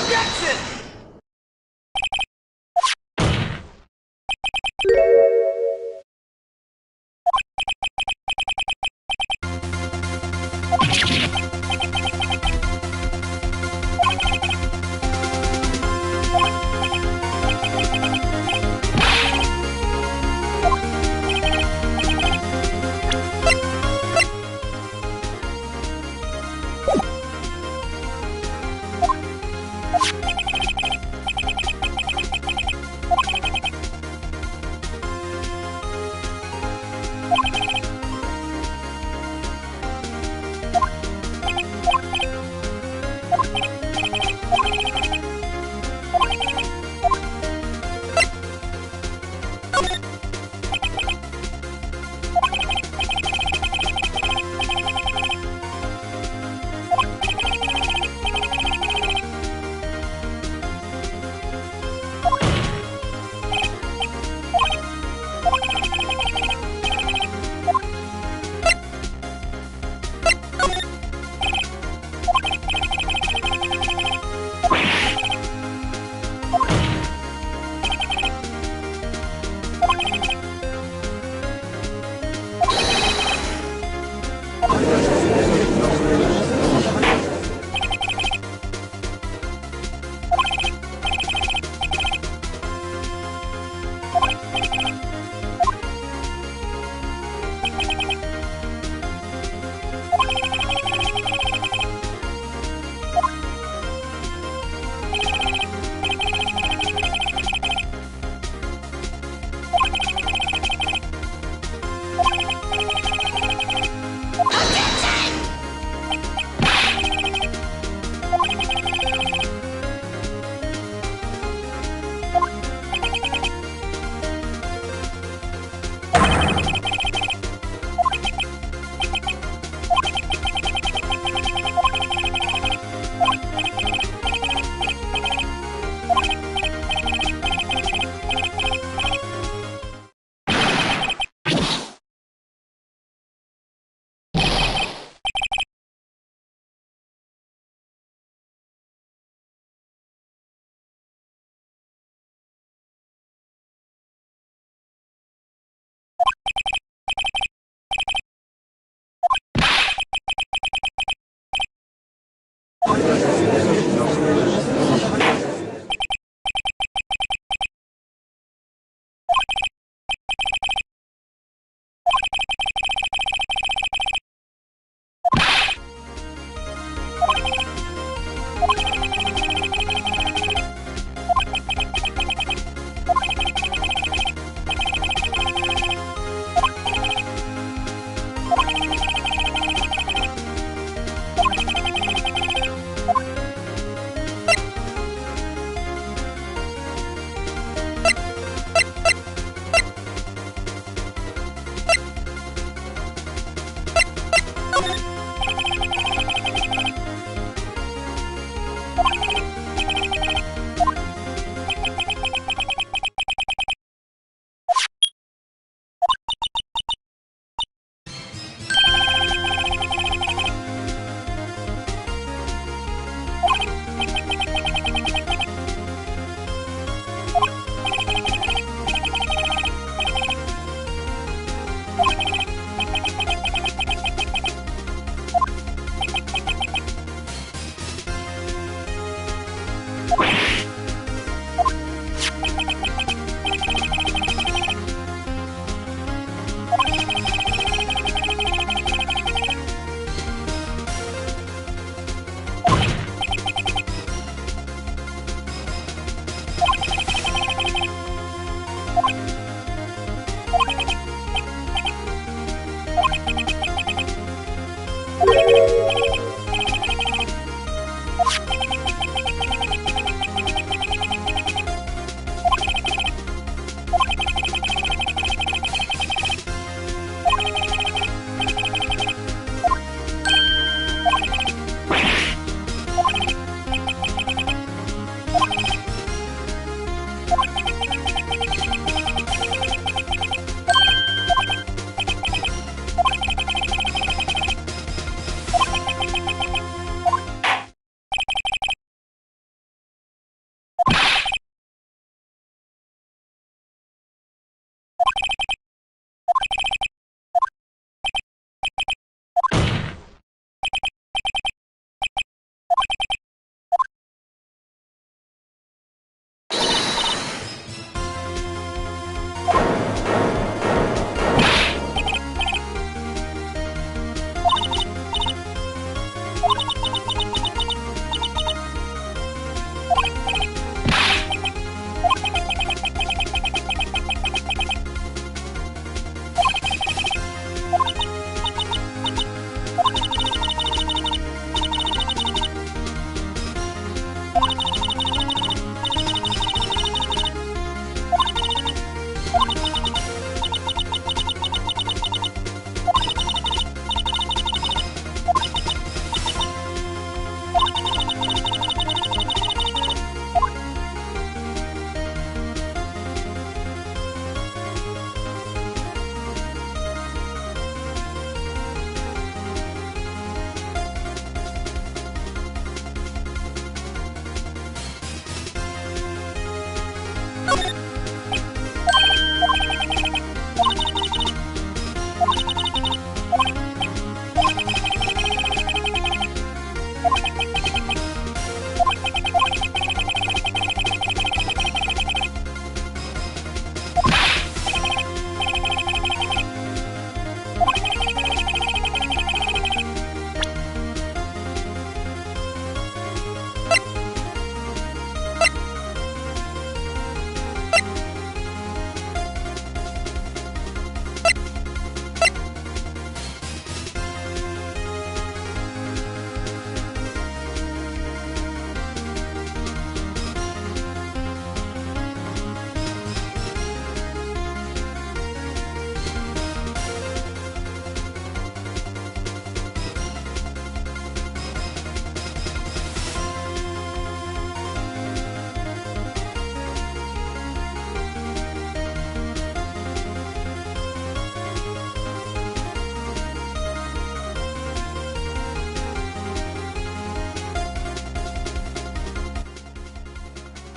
Objection!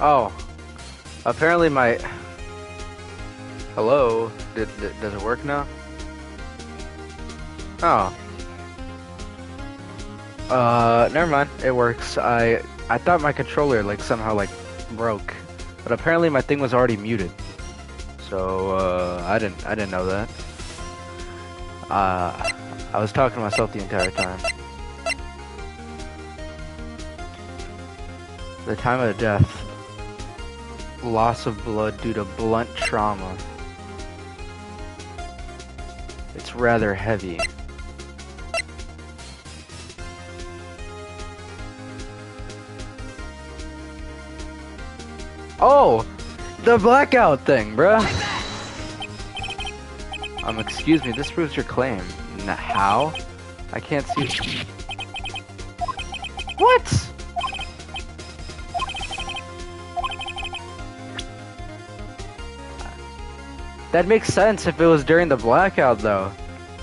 Oh, apparently my... Hello? Does it work now? Oh. Never mind. It works. I thought my controller like somehow like broke, but apparently my thing was already muted. So I didn't know that. I was talking to myself the entire time. The time of death. Loss of blood due to blunt trauma. It's rather heavy. Oh! The blackout thing, bruh! Excuse me, this proves your claim. How? I can't see. What? That makes sense if it was during the blackout, though.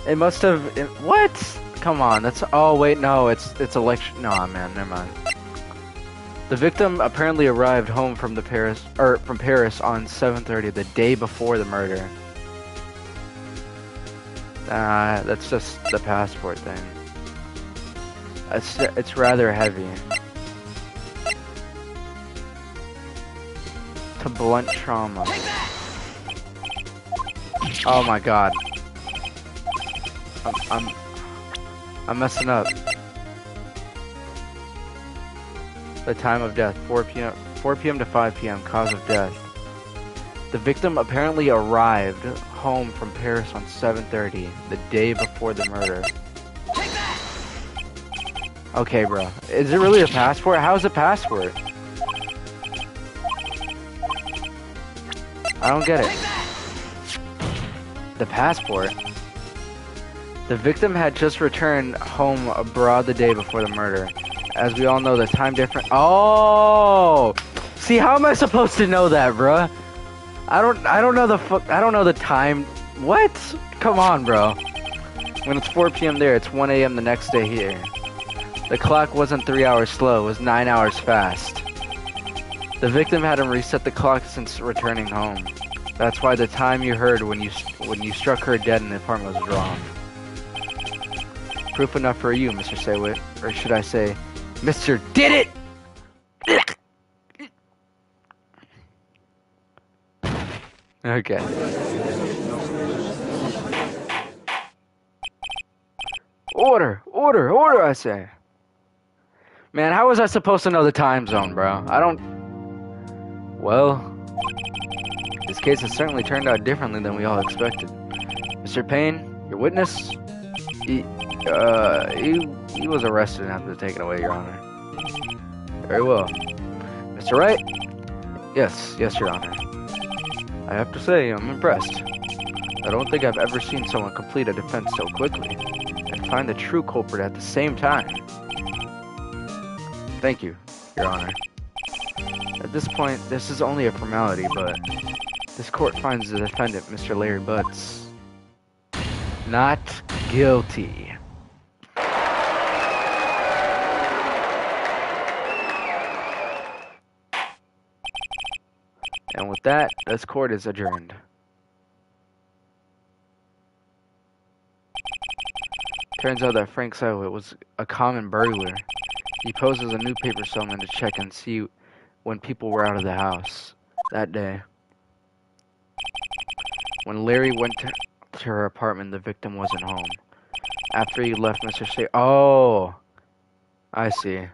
It must have. What? Come on. That's. Oh wait, no. It's election. No, man. Never mind. The victim apparently arrived home from Paris on 7:30, the day before the murder. That's just the passport thing. It's rather heavy. To blunt trauma. Oh my god. I'm messing up. The time of death, 4 p.m. to 5 p.m. Cause of death. The victim apparently arrived home from Paris on 7:30, the day before the murder. Okay, bro. Is it really a passport? How is it a passport? I don't get it. The passport? The victim had just returned home abroad the day before the murder. As we all know, the time difference. Oh! See, how am I supposed to know that, bruh? I don't know I don't know the time. What? Come on, bro. When it's 4 p.m. there, it's 1 a.m. the next day here. The clock wasn't 3 hours slow, it was 9 hours fast. The victim hadn't reset the clock since returning home. That's why the time you heard when you struck her dead in the apartment was wrong. Proof enough for you, Mr. Saywit. Or should I say, Mr. Did It! Okay. Order! Order! Order, I say! Man, how was I supposed to know the time zone, bro? I don't... Well... This case has certainly turned out differently than we all expected. Mr. Payne, your witness? He was arrested and had to be taken away, Your Honor. Very well. Mr. Wright? Yes, Your Honor. I have to say, I'm impressed. I don't think I've ever seen someone complete a defense so quickly, and find the true culprit at the same time. Thank you, Your Honor. At this point, this is only a formality, but this court finds the defendant, Mr. Larry Butts, not guilty. And with that, this court is adjourned. Turns out that Frank Saywit was a common burglar. He posed as a newspaper salesman to check and see when people were out of the house that day. When Larry went to her apartment, the victim wasn't home. After he left, Mr. Say, oh, I see.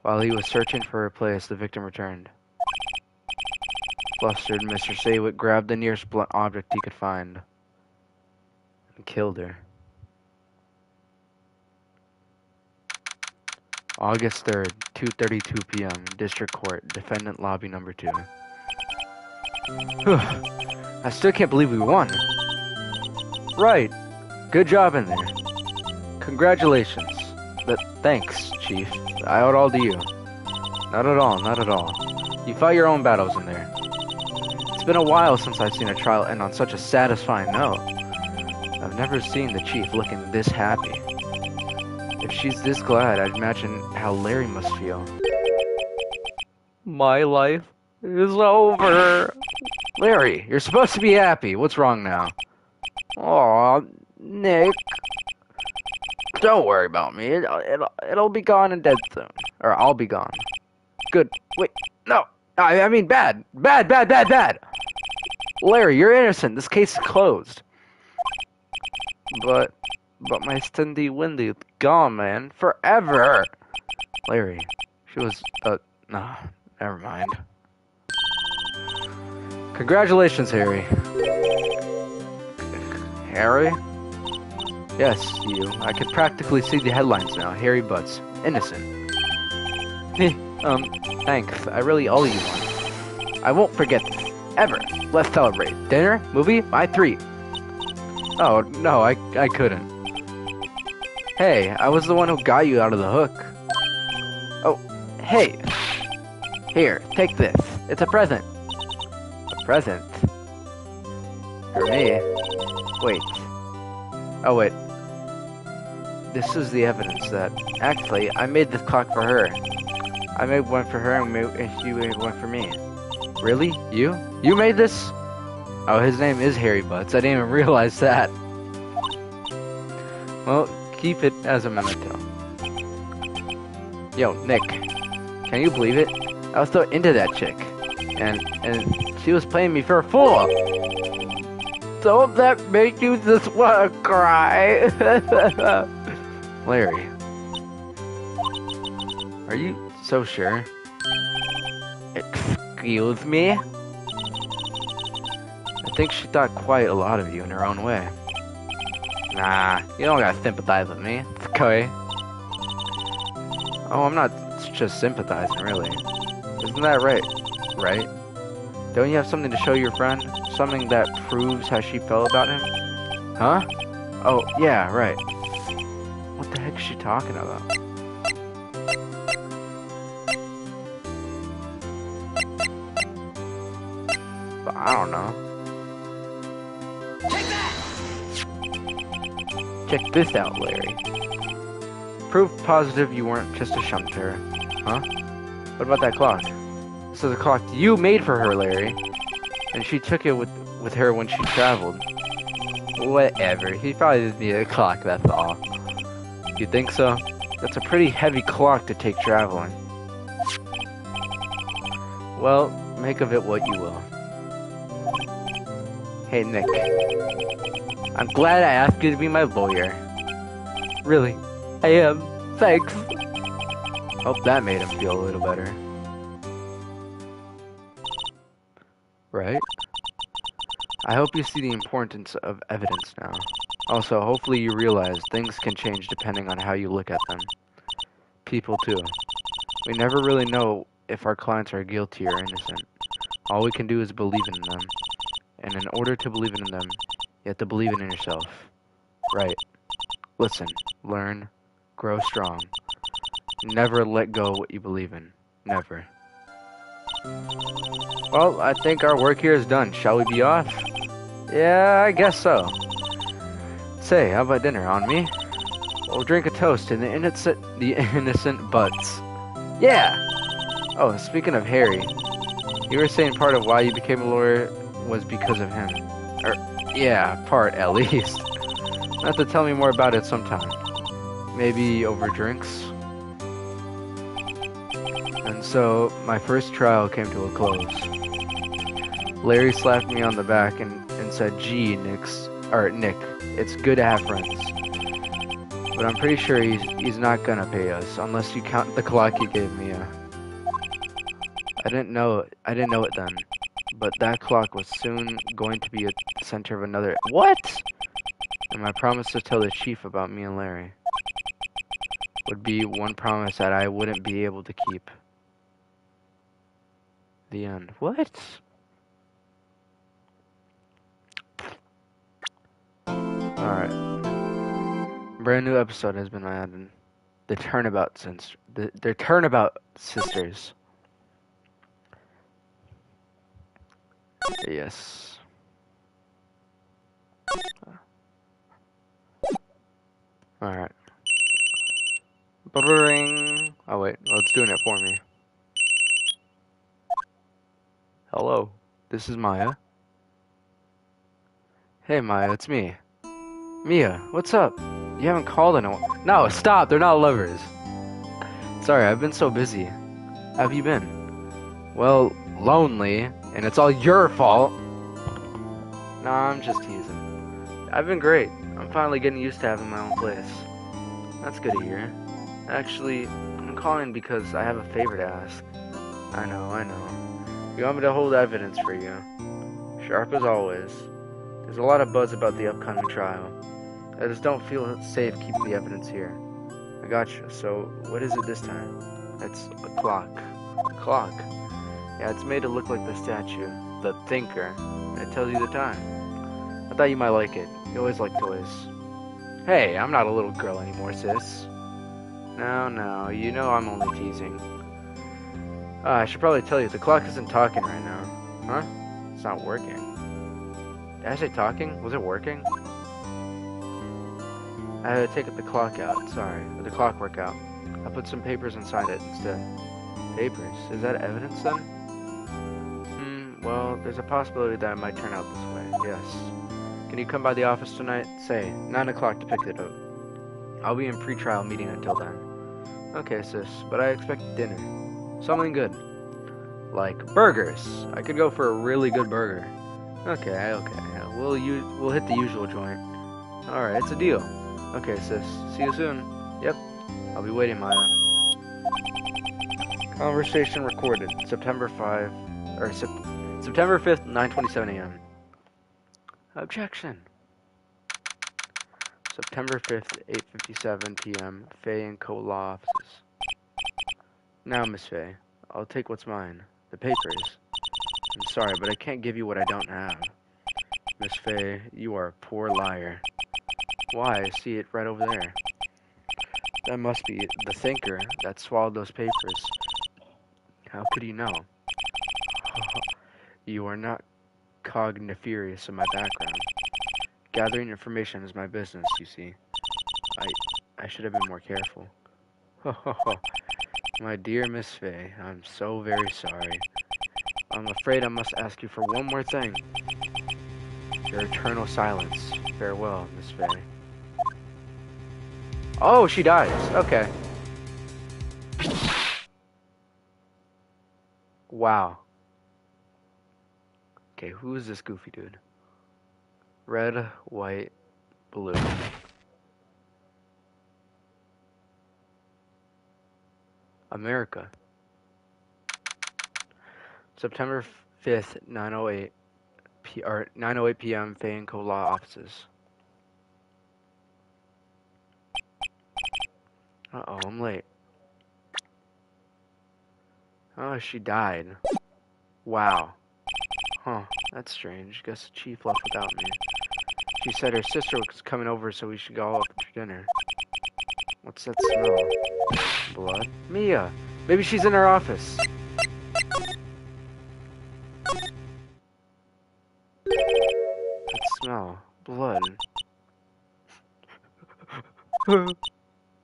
While he was searching for a place, the victim returned. Flustered, Mr. Saywit grabbed the nearest blunt object he could find and killed her. August 3rd, 2:32 p.m., District Court, Defendant Lobby Number 2. Whew. I still can't believe we won. Right. Good job in there. Congratulations. Thanks, Chief. I owe it all to you. Not at all, not at all. You fought your own battles in there. It's been a while since I've seen a trial end on such a satisfying note. I've never seen the Chief looking this happy. If she's this glad, I'd imagine how Larry must feel. My life is over. Larry, you're supposed to be happy. What's wrong now? Aw, Nick. Don't worry about me. It'll be gone and dead soon. Or I'll be gone. Good. Wait, no. I mean bad. Bad, bad, bad, bad. Larry, you're innocent. This case is closed. But my Cindy Windy is gone, man. Forever. Larry, she was, no, never mind. Congratulations, Harry. Harry? Yes, you. I can practically see the headlines now. Harry Butts. Innocent. Thanks. I really owe you one. I won't forget this. Ever. Let's celebrate. Dinner? Movie? My treat. Oh, no, I couldn't. Hey, I was the one who got you out of the hook. Oh, hey. Here, take this. It's a present. A present? For me? Wait. Oh, wait. This is the evidence that... Actually, I made this clock for her. I made one for her and she made one for me. Really? You? You made this? Oh, his name is Harry Butts. I didn't even realize that. Well, keep it as a memento. Yo, Nick. Can you believe it? I was so into that chick. And she was playing me for a fool. Don't that make you just want to cry? Larry. Are you so sure? Excuse me? I think she thought quite a lot of you in her own way. Nah, you don't gotta sympathize with me. It's okay. Oh, I'm not just sympathizing, really. Isn't that right? Right? Don't you have something to show your friend? Something that proves how she felt about him? Huh? Oh, yeah, right. What the heck is she talking about? But I don't know. Take that! Check this out, Larry. Proof positive you weren't just a shunter. Huh? What about that clock? This is a clock you made for her, Larry. And she took it with her when she traveled. Whatever. He probably just needed a clock, that's all. You think so? That's a pretty heavy clock to take traveling. Well, make of it what you will. Hey, Nick. I'm glad I asked you to be my lawyer. Really? I am. Thanks. Hope that made him feel a little better. Right? I hope you see the importance of evidence now. Also, hopefully you realize things can change depending on how you look at them. People too. We never really know if our clients are guilty or innocent. All we can do is believe in them. And in order to believe in them, you have to believe in yourself. Right. Listen, learn, grow strong. Never let go what you believe in. Never. Well, I think our work here is done. Shall we be off? Yeah, I guess so. Say, how about dinner? On me? We'll drink a toast to the innocent Butts. Yeah! Oh, speaking of Harry, you were saying part of why you became a lawyer was because of him. Yeah, part at least. Have to tell me more about it sometime. Maybe over drinks? And so, my first trial came to a close. Larry slapped me on the back and said, gee, Nick, it's good to have friends. But I'm pretty sure he's not gonna pay us, unless you count the clock he gave me. I didn't know it then. But that clock was soon going to be at the center of another... What?! And my promise to tell the chief about me and Larry would be one promise that I wouldn't be able to keep. The end. What? Alright. Brand new episode has been added. The Turnabout Sisters. Yes. Alright. Ring. Oh wait, well, it's doing it for me. Hello, this is Maya. Hey Maya, it's me. Mia, what's up? You haven't called in a while. No, stop, they're not lovers. Sorry, I've been so busy. How have you been? Well, lonely, and it's all your fault. Nah, I'm just teasing. I've been great. I'm finally getting used to having my own place. That's good to hear. Actually, I'm calling because I have a favor to ask. I know. You want me to hold evidence for you? Sharp as always. There's a lot of buzz about the upcoming trial. I just don't feel safe keeping the evidence here. I gotcha. So, what is it this time? It's a clock. A clock? Yeah, it's made to look like the statue. The Thinker. It tells you the time. I thought you might like it. You always like toys. Hey, I'm not a little girl anymore, sis. No, you know I'm only teasing. I should probably tell you, the clock isn't talking right now. Huh? It's not working. Did I say talking? Was it working? I had to take the clock out, sorry. The clockwork out. I put some papers inside it instead. Papers? Is that evidence then? Well, there's a possibility that it might turn out this way, yes. Can you come by the office tonight? Say, 9 o'clock to pick it up. I'll be in pre-trial meeting until then. Okay, sis, but I expect dinner. Something good. Like burgers. I could go for a really good burger. Okay. We'll hit the usual joint. Alright, it's a deal. Okay, sis. See you soon. Yep. I'll be waiting, Maya. Conversation recorded. September 5th, 9:27 a.m. Objection. September 5th, 8:57 p.m. Faye & Co. Law Offices. Now, Miss Faye, I'll take what's mine. The papers. I'm sorry, but I can't give you what I don't have. Miss Faye, you are a poor liar. Why? I see it right over there. That must be the Thinker that swallowed those papers. How could you know? You are not cogniferious of my background. Gathering information is my business, you see. I should have been more careful. My dear Miss Faye, I'm so very sorry. I'm afraid I must ask you for one more thing. Your eternal silence. Farewell, Miss Faye. Oh, she dies. Okay. Wow. Okay, who is this goofy dude? Red, white, blue. America. September 5th, 9:08 p.m. Faye & Co. Law Offices. Uh-oh, I'm late. Oh, she died. Wow. Huh, that's strange. Guess the chief left without me. She said her sister was coming over, so we should go out for dinner. What's that smell? Blood? Mia! Maybe she's in her office. That smell. Blood.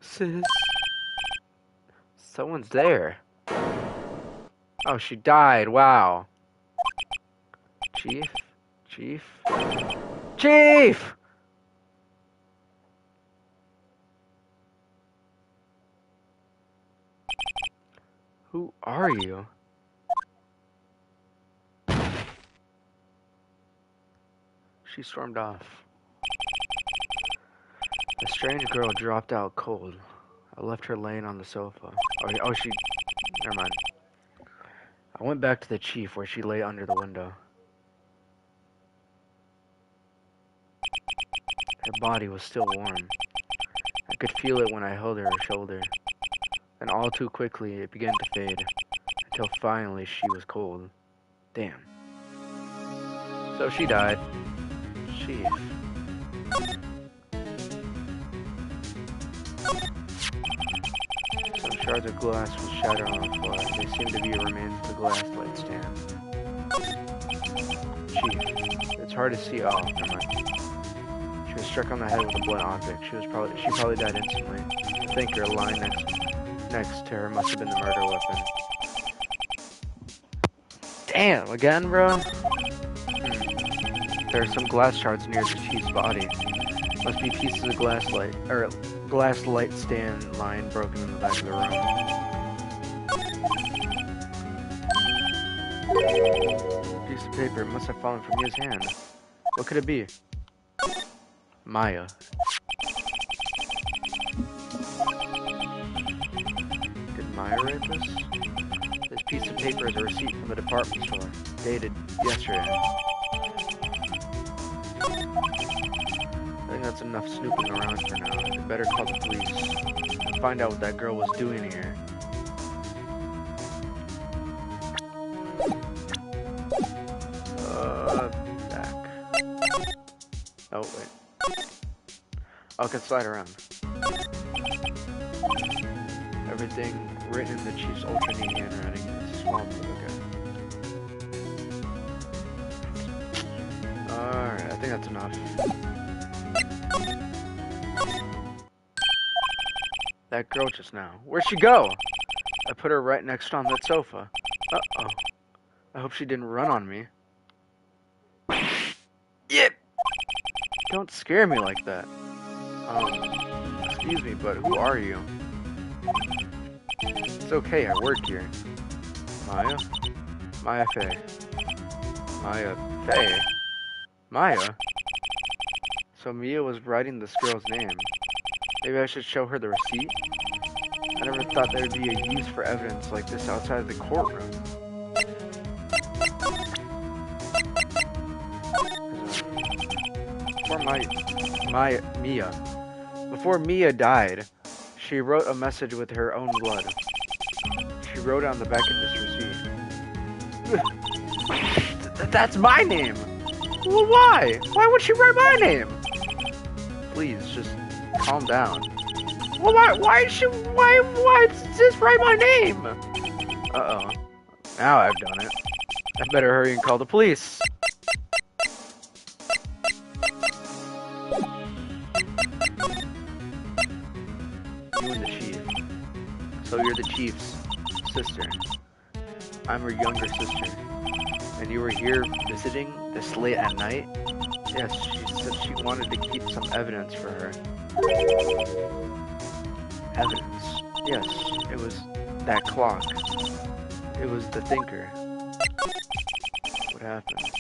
Sis. Someone's there. Oh, she died. Wow. Chief? Chief? Chief! Who are you? She stormed off. A strange girl dropped out cold. I left her laying on the sofa. Oh, she... Never mind. I went back to the chief where she lay under the window. Her body was still warm. I could feel it when I held her shoulder. And all too quickly it began to fade, until finally she was cold. Damn. So she died. Chief. Some shards of glass will shatter on the floor. They seem to be remains of the glass light stand. Chief. It's hard to see. Oh, never mind. She was struck on the head with a blunt object. She probably died instantly. The Thinker lying next to her must have been the murder weapon. Damn, again, bro? There are some glass shards near the chief's body. Must be pieces of glass light stand line broken in the back of the room. Piece of paper must have fallen from Mia's hand. What could it be? Maya. Did Maya write this? This piece of paper is a receipt from the department store, dated yesterday. I think that's enough snooping around for now. I better call the police and find out what that girl was doing here. Back. Oh, wait. I can slide around. Everything written in the chief's ultra neat handwriting. It's small, okay. Alright, I think that's enough. That girl just now. Where'd she go? I put her right next on that sofa. Uh-oh. I hope she didn't run on me. Yep. Don't scare me like that. Excuse me, but who are you? It's okay, I work here. Maya? Maya Fey. Maya Fey? Maya? So Mia was writing this girl's name. Maybe I should show her the receipt? I never thought there would be a use for evidence like this outside of the courtroom. Before Mia died, she wrote a message with her own blood. She wrote it on the back of this receipt. That's my name! Well, why? Why would she write my name? Please, just calm down. Well, why does this write my name? Uh-oh. Now I've done it. I better hurry and call the police. You and the chief. So you're the chief's sister. I'm her younger sister. And you were here visiting this late at night? Yes, she said she wanted to keep some evidence for her. Evidence? Yes, it was that clock. It was the thinker. What happened?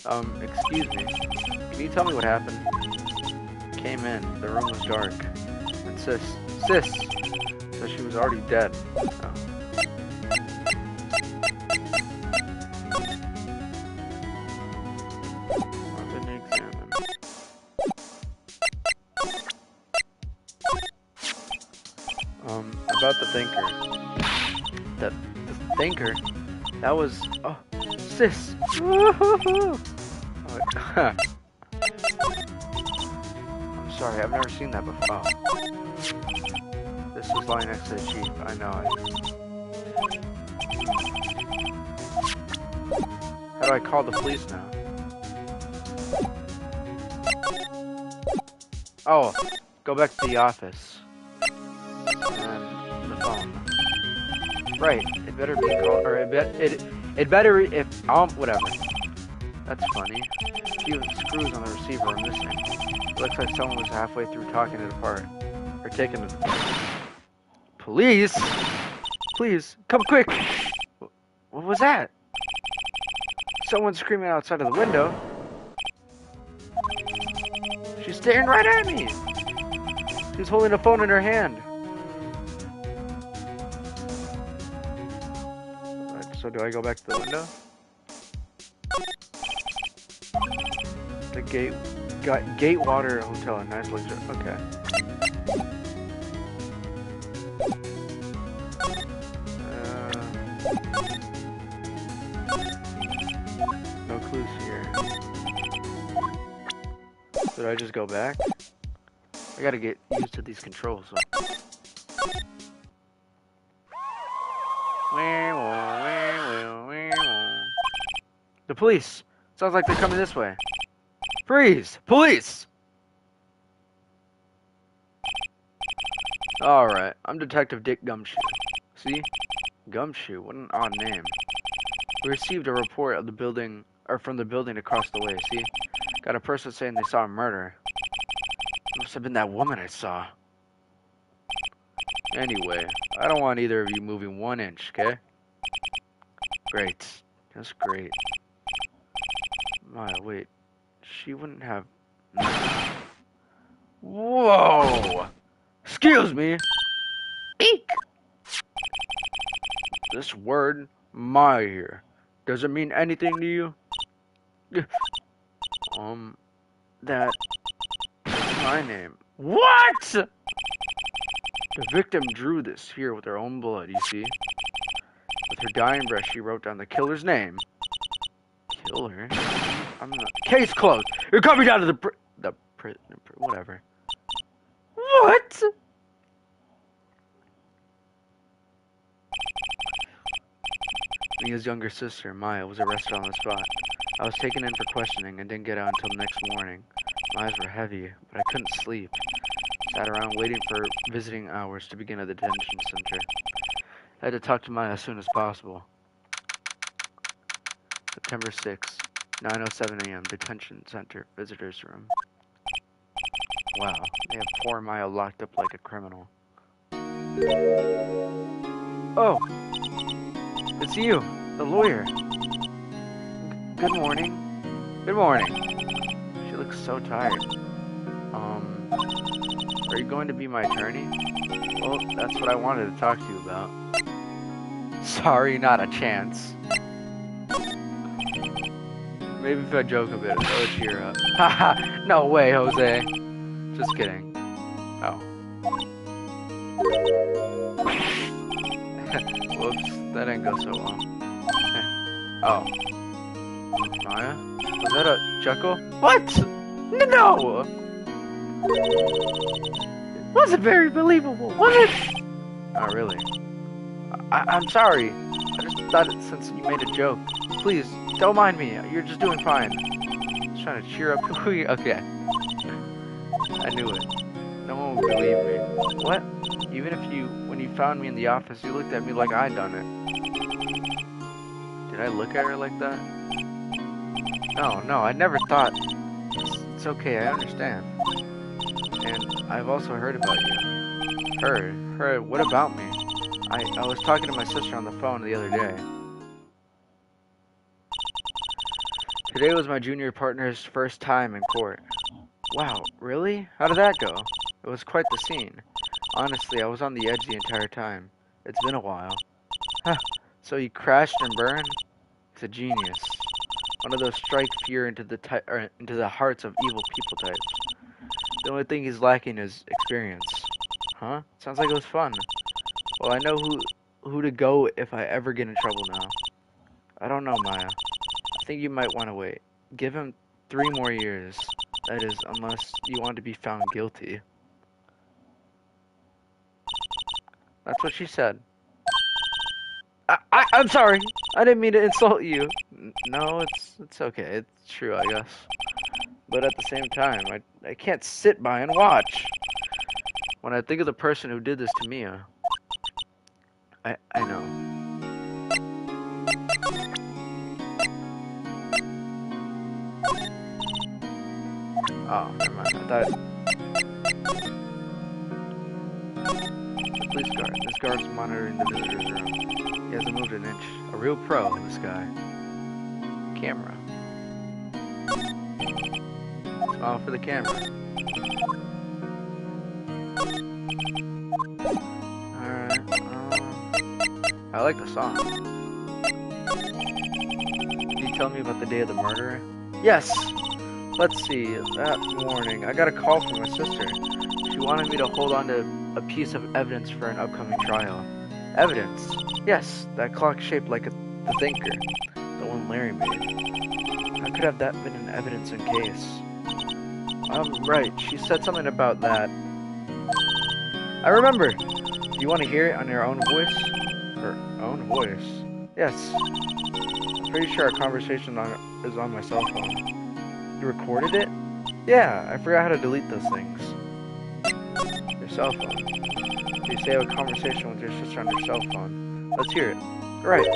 Oh. Excuse me. Can you tell me what happened? Came in, the room was dark. And sis said she was already dead. Oh. About the thinker. The thinker? That was... Oh, sis! I'm sorry, I've never seen that before. Oh. This was lying next to the chief. I know it. How do I call the police now? Oh, go back to the office. And the phone. Right, it better be called, or it better, if, whatever. That's funny. A few screws on the receiver are missing. It looks like someone was halfway through talking it apart. Or taking it apart. Police? Please, come quick! What was that? Someone screaming outside of the window. She's staring right at me! She's holding a phone in her hand. Right, so do I go back to the window? The Gatewater Hotel, a nice luxury. Okay. No clues here. Did I just go back? I gotta get used to these controls. So. The police! Sounds like they're coming this way. Freeze! Police! Alright, I'm Detective Dick Gumshoe. See? Gumshoe, what an odd name. We received a report of the building, or from the building across the way, see? Got a person saying they saw a murder. It must have been that woman I saw. Anyway, I don't want either of you moving 1 inch, okay? Great. That's great. Maya, wait. She wouldn't have... Whoa! Excuse me! Eek! This word, Maya here, does it mean anything to you? That's my name. What?! The victim drew this here with her own blood, you see? With her dying breath, she wrote down the killer's name. Killer? I'm not... Case closed! You're coming down to the whatever. What?! Mia's younger sister, Maya, was arrested on the spot. I was taken in for questioning and didn't get out until the next morning. My eyes were heavy, but I couldn't sleep. Sat around waiting for visiting hours to begin at the detention center. I had to talk to Maya as soon as possible. September 6, 9:07 a.m. Detention center, visitors room. Wow, they have poor Maya locked up like a criminal. Oh, it's you, the lawyer. Good morning. Good morning. She looks so tired. Are you going to be my attorney? Well, that's what I wanted to talk to you about. Sorry, not a chance. Maybe if I joke a bit, it'll cheer up. Haha, no way, Jose. Just kidding. Oh. Whoops, that didn't go so well. Oh. Maya? Was that a chuckle? What? No! It wasn't very believable, was it? Not really. I'm sorry. I just thought it since you made a joke. Please, don't mind me. You're just doing fine. Just trying to cheer up. Okay. I knew it. No one would believe me. What? Even if when you found me in the office, you looked at me like I'd done it. Did I look at her like that? No, I never thought. It's okay, I understand. And I've also heard about you. Heard, what about me? I was talking to my sister on the phone the other day. Today was my junior partner's first time in court. Wow, really? How did that go? It was quite the scene. Honestly, I was on the edge the entire time. It's been a while. Huh, so he crashed and burned? He's a genius. One of those strike fear into the hearts of evil people types. The only thing he's lacking is experience. Huh? Sounds like it was fun. Well, I know who to go if I ever get in trouble now. I don't know, Maya. I think you might want to wait. Give him 3 more years. That is, unless you want to be found guilty. That's what she said. I'm sorry. I didn't mean to insult you. No, it's okay. It's true, I guess. But at the same time, I can't sit by and watch. When I think of the person who did this to Mia, I know. Oh, never mind. I thought... The police guard. This guard's monitoring the visitor's room. He hasn't moved an inch. A real pro, this guy. Camera. Smile for the camera. Alright, I like the song. Can you tell me about the day of the murder? Yes! Let's see, that morning, I got a call from my sister. She wanted me to hold on to a piece of evidence for an upcoming trial. Evidence? Yes, that clock shaped like the thinker. The one Larry made. How could have that been an evidence in case? Right, she said something about that. I remember! Do you want to hear it on your own voice? Her own voice? Yes. I'm pretty sure our conversation is on my cell phone. You recorded it? Yeah, I forgot how to delete those things. Your cell phone. So you say have a conversation with your sister on your cell phone. Let's hear it. Right.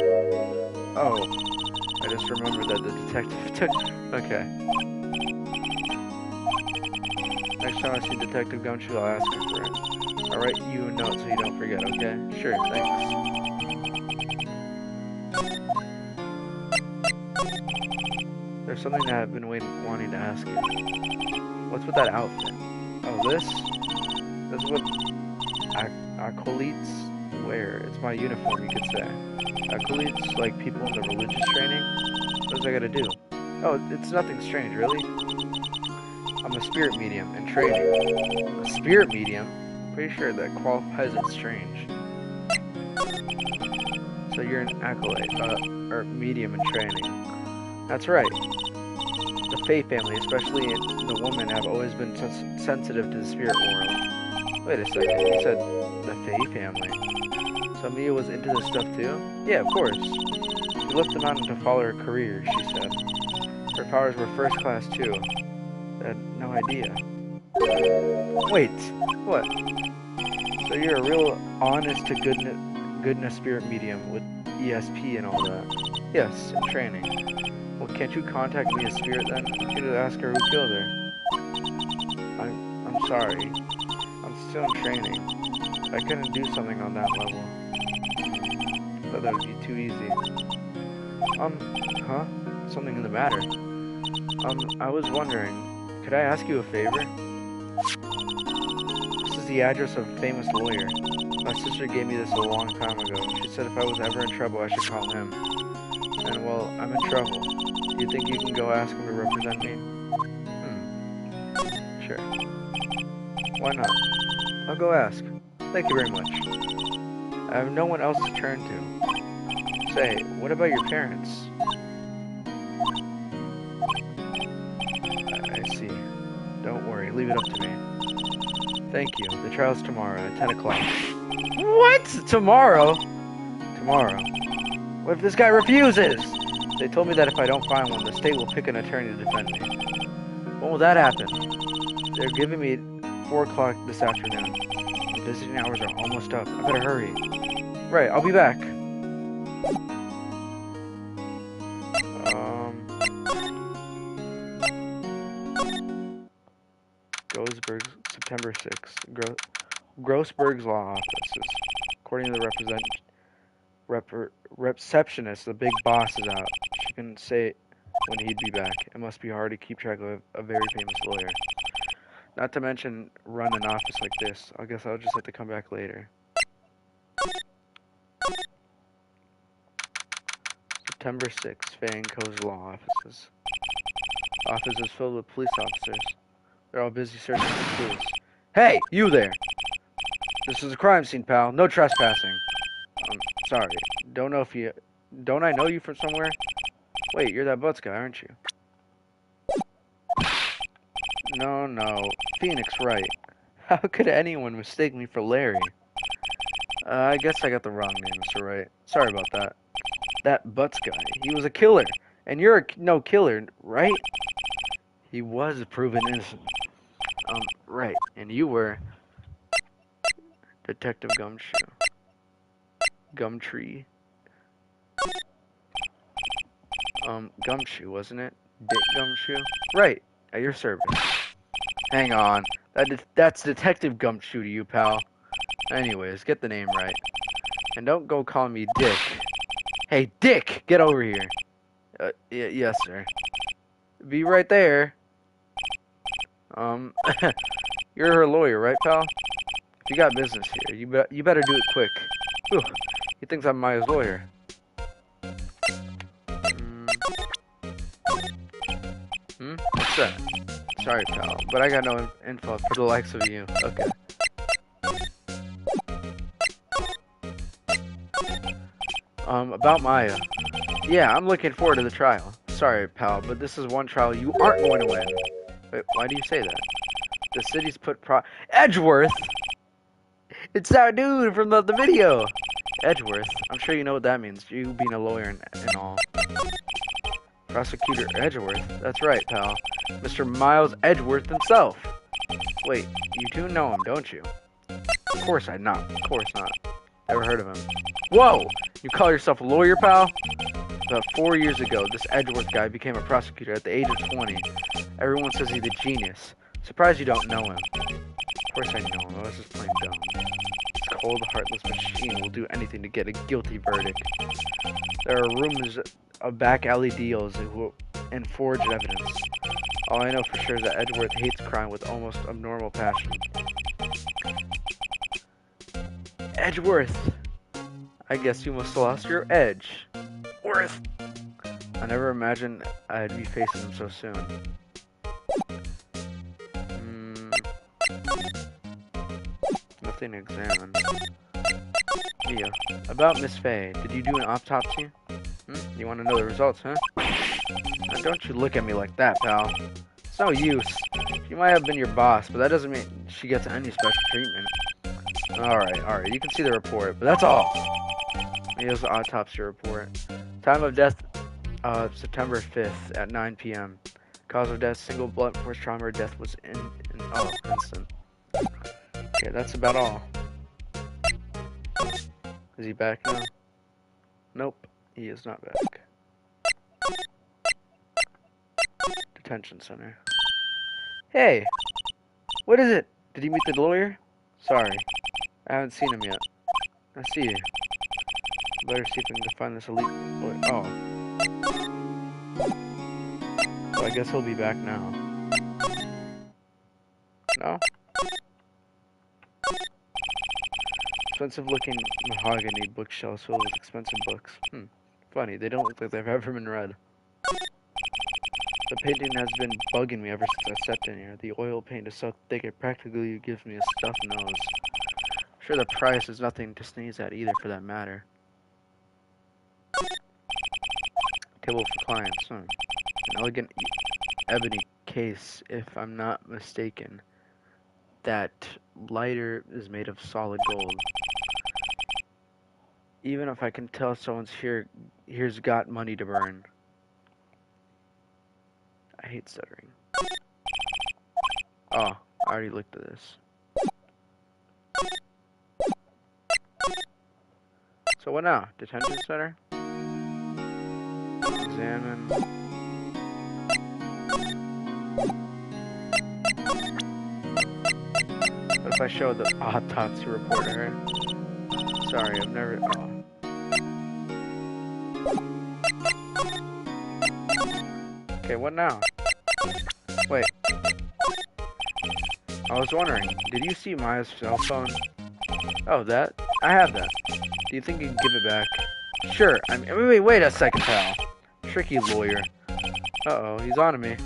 Oh. I just remembered that the detective took... Okay. Next time I see Detective Gumshoe, I'll ask him for it. I'll write you a note so you don't forget, okay? Sure, thanks. There's something that I've been wanting to ask you. What's with that outfit? Oh, this? This is what acolytes wear. It's my uniform, you could say. Acolytes, like people in the religious training? What does I gotta do? Oh, it's nothing strange, really. I'm a spirit medium in training. A spirit medium? Pretty sure that qualifies as strange. So you're an acolyte, or medium in training. That's right. The Fae family, especially the women, have always been sensitive to the spirit world. Wait a second, you said the Fae family. So Mia was into this stuff too? Yeah, of course. She left the mountain to follow her career, she said. Her powers were first class too. I had no idea. Wait, what? So you're a real honest to goodness spirit medium with ESP and all that? Yes, in training. Well, can't you contact me as spirit then? You could ask her who killed her. I'm sorry. I'm still in training. I couldn't do something on that level. I thought that would be too easy. Huh? Something in the matter. I was wondering, could I ask you a favor? This is the address of a famous lawyer. My sister gave me this a long time ago. She said if I was ever in trouble, I should call him. And, well, I'm in trouble. Do you think you can go ask him to represent me? Sure. Why not? I'll go ask. Thank you very much. I have no one else to turn to. Say, what about your parents? I see. Don't worry, leave it up to me. Thank you. The trial's tomorrow at 10 o'clock. What? Tomorrow? Tomorrow. What if this guy refuses? They told me that if I don't find one, the state will pick an attorney to defend me. When will that happen? They're giving me 4 o'clock this afternoon. The visiting hours are almost up. I better hurry. Right, I'll be back. Grossberg, September 6th. Grossberg's law offices. According to the receptionist, the big boss is out. She couldn't say when he'd be back. It must be hard to keep track of a very famous lawyer. Not to mention run an office like this. I guess I'll just have to come back later. September 6th, Fang Co's law offices. Office is filled with police officers. They're all busy searching for clues. Hey, you there! This is a crime scene, pal. No trespassing. Sorry. Don't I know you from somewhere? Wait, you're that Butts guy, aren't you? No. Phoenix, right. How could anyone mistake me for Larry? I guess I got the wrong name, Mr. Wright. Sorry about that. That Butts guy. He was a killer. And you're no killer, right? He was proven innocent. Right. And you were... Detective Gumshoe. Gumtree. Gumshoe, wasn't it? Dick Gumshoe? Right. At your service. Hang on. That's Detective Gumshoe to you, pal. Anyways, get the name right. And don't go calling me Dick. Hey, Dick! Get over here. Yes, sir. Be right there. You're her lawyer, right, pal? If you got business here, you better do it quick. Ooh, he thinks I'm Maya's lawyer. What's that? Sorry, pal, but I got no info for the likes of you. Okay. About Maya. Yeah, I'm looking forward to the trial. Sorry, pal, but this is one trial you aren't going to win. Wait, why do you say that? The city's put Edgeworth! It's that dude from the video! Edgeworth. I'm sure you know what that means, you being a lawyer and all. Prosecutor Edgeworth? That's right, pal. Mr. Miles Edgeworth himself. Wait, you do know him, don't you? Of course not. Never heard of him. Whoa! You call yourself a lawyer, pal? About 4 years ago, this Edgeworth guy became a prosecutor at the age of 20. Everyone says he's a genius. Surprised you don't know him. Of course I know him. I was just playing dumb. This cold, heartless machine will do anything to get a guilty verdict. There are rumors of back alley deals and forged evidence. All I know for sure is that Edgeworth hates crime with almost abnormal passion. Edgeworth! I guess you must have lost your edge. Worth! I never imagined I'd be facing him so soon. Nothing to examine. Mia, about Miss Faye, did you do an autopsy? You want to know the results, huh? Now don't you look at me like that, pal. It's no use. She might have been your boss, but that doesn't mean she gets any special treatment. Alright, you can see the report, but that's all. Here's the autopsy report. Time of death, September 5th at 9 p.m. Cause of death, single blunt force trauma or death was instant. Okay, that's about all. Is he back now? Nope, he is not back. Detention center. Hey! What is it? Did you meet the lawyer? Sorry. I haven't seen him yet. I see you. Better see if we can find this elite lawyer. Oh. Well, I guess he'll be back now. No? Expensive looking mahogany bookshelves filled with expensive books. Funny, they don't look like they've ever been read. The painting has been bugging me ever since I stepped in here. The oil paint is so thick it practically gives me a stuffed nose. Sure, the price is nothing to sneeze at either, for that matter. Table for clients. An elegant ebony case, if I'm not mistaken. That lighter is made of solid gold. Even if I can tell someone's here's got money to burn. I hate stuttering. Oh, I already looked at this. So what now? Detention center? Examine. What if I show the autopsy report to her? Sorry, I've never... Oh. Okay, what now? Wait. I was wondering, did you see Maya's cell phone? Oh, that? I have that. Do you think you can give it back? Sure. Wait a second, pal. Tricky lawyer. Uh-oh, he's on to me.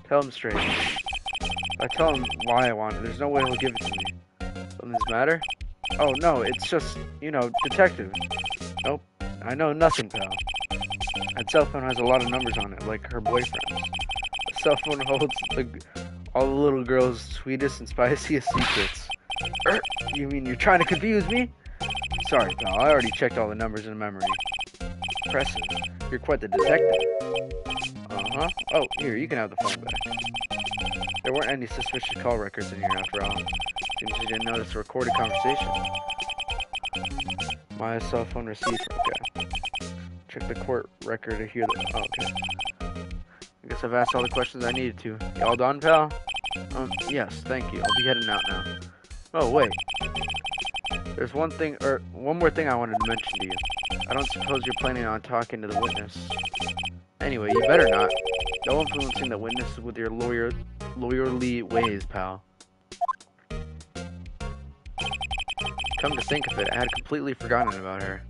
Tell him straight. If I tell him why I want it, there's no way he'll give it to me. Something's the matter? Oh, no, it's just, detective. Nope. I know nothing, pal. That cell phone has a lot of numbers on it, like her boyfriend's. The cell phone holds all the little girl's sweetest and spiciest secrets. You mean you're trying to confuse me? Sorry, pal. I already checked all the numbers in memory. Impressive. You're quite the detective. Uh-huh. Oh, here, you can have the phone back. There weren't any suspicious call records in here after all. Seems you didn't notice a recorded conversation. My cell phone receiver. Okay. Check the court record to hear the... Oh, okay. I guess I've asked all the questions I needed to. You all done, pal? Yes, thank you. I'll be heading out now. Oh, wait. There's one more thing I wanted to mention to you. I don't suppose you're planning on talking to the witness. Anyway, you better not. No influencing the witness with your lawyerly ways, pal. Come to think of it, I had completely forgotten about her.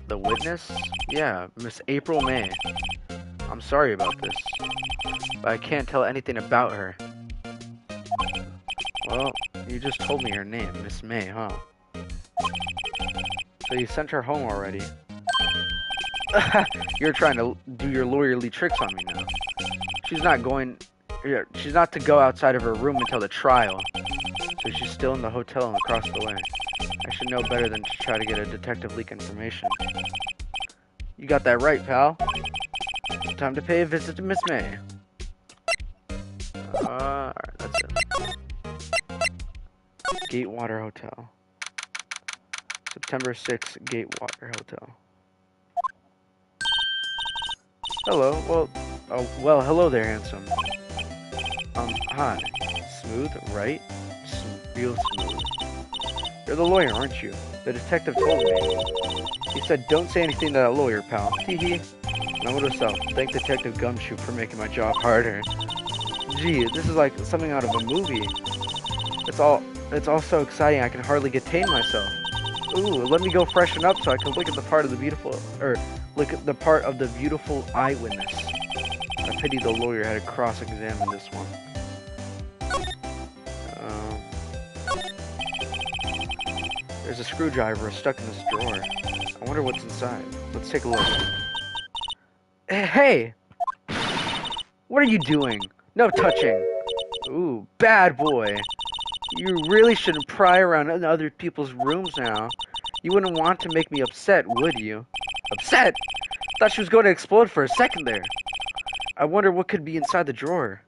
The witness? Yeah, Miss April May. I'm sorry about this, but I can't tell anything about her. Well, you just told me her name, Miss May, huh? So you sent her home already. You're trying to do your lawyerly tricks on me now. She's not to go outside of her room until the trial. So she's still in the hotel and across the way. I should know better than to try to get a detective leak information. You got that right, pal. Time to pay a visit to Miss May. Alright, that's it. Gatewater Hotel. September 6th, Gatewater Hotel. Hello. Well, hello there, handsome. Hi. Smooth, right? Real smooth. You're the lawyer, aren't you? The detective told me. He said, don't say anything to that lawyer, pal. Hee. Note to self. Thank Detective Gumshoe for making my job harder. Gee, this is like something out of a movie. It's all so exciting I can hardly contain myself. Ooh, let me go freshen up so I can look at the part of the beautiful eyewitness. I pity the lawyer had to cross-examine this one. There's a screwdriver stuck in this drawer. I wonder what's inside. Let's take a look. Hey! What are you doing? No touching. Ooh, bad boy. You really shouldn't pry around in other people's rooms now. You wouldn't want to make me upset, would you? Upset? Thought she was going to explode for a second there. I wonder what could be inside the drawer.